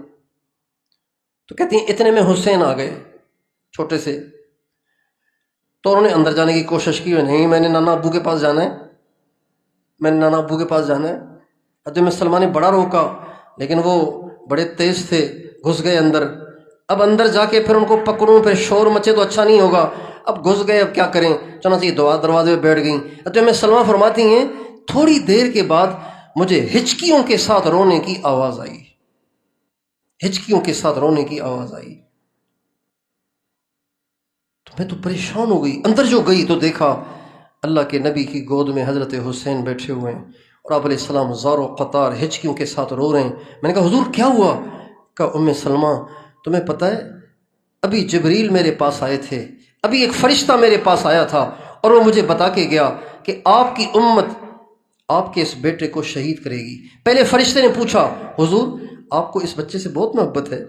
تو کہتی ہیں اتنے میں حسین آ گئے چھوٹے سے، تو انہوں نے اندر جانے کی کوشش کی، نہیں میں نے نانا ابو کے پاس جانا ہے، میں نے نانا ابو کے پاس جانا ہے۔ حضرت ام سلمہ نے بڑا روکا، لیکن وہ بڑے تیز تھے، گھس گئے اندر۔ اب اندر جا کے پھر ان کو پکڑوں، پھر شور مچے تو اچھا نہیں ہوگا، اب گھس گئے، اب کیا کریں؟ چنانچہ یہ دروازے پہ بیٹھ گئیں۔ حضرت ام سلمہ فرماتی ہیں تھوڑی دیر کے بعد مجھے ہچکیوں کے ساتھ رونے کی آواز آئی، ہچکیوں کے ساتھ رونے کی آواز آئی، تو میں تو پریشان ہو گئی۔ اندر جو گئی تو دیکھا اللہ کے نبی کی گود میں حضرت حسین بیٹھے ہوئے ہیں، اور آپ علیہ السلام زار و قطار ہچکیوں کے ساتھ رو رہے ہیں۔ میں نے کہا حضور کیا ہوا؟ کہا ام سلمہ تمہیں پتہ ہے ابھی جبریل میرے پاس آئے تھے، ابھی ایک فرشتہ میرے پاس آیا تھا، اور وہ مجھے بتا کے گیا کہ آپ کی امت آپ کے اس بیٹے کو شہید کرے گی۔ پہلے فرشتے نے پوچھا حضور آپ کو اس بچے سے بہت محبت ہے؟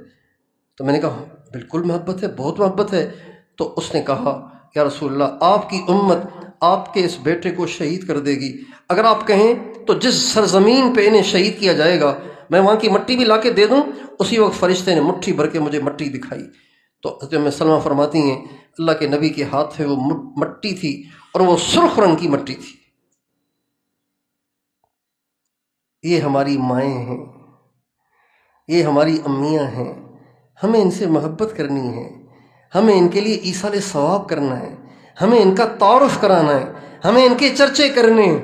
تو میں نے کہا بالکل محبت ہے، بہت محبت ہے۔ تو اس نے کہا یا رسول اللہ آپ کی امت آپ کے اس بیٹے کو شہید کر دے گی، اگر آپ کہیں تو جس سرزمین پہ انہیں شہید کیا جائے گا میں وہاں کی مٹی بھی لا کے دے دوں۔ اسی وقت فرشتے نے مٹھی بھر کے مجھے مٹی دکھائی، تو حضرت ام سلمہ فرماتی ہیں اللہ کے نبی کے ہاتھ میں وہ مٹی تھی، اور وہ سرخ رنگ کی مٹی تھی۔ یہ ہماری مائیں ہیں، یہ ہماری امیاں ہیں، ہمیں ان سے محبت کرنی ہے، ہمیں ان کے لیے ایصال ثواب کرنا ہے، ہمیں ان کا تعارف کرانا ہے، ہمیں ان کے چرچے کرنے ہیں،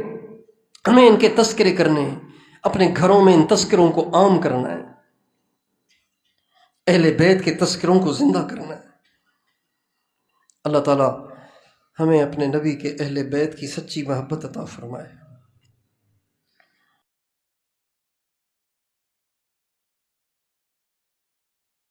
ہمیں ان کے تذکرے کرنے ہیں، اپنے گھروں میں ان تذکروں کو عام کرنا ہے، اہل بیت کے تذکروں کو زندہ کرنا ہے۔ اللہ تعالیٰ ہمیں اپنے نبی کے اہل بیت کی سچی محبت عطا فرمائے۔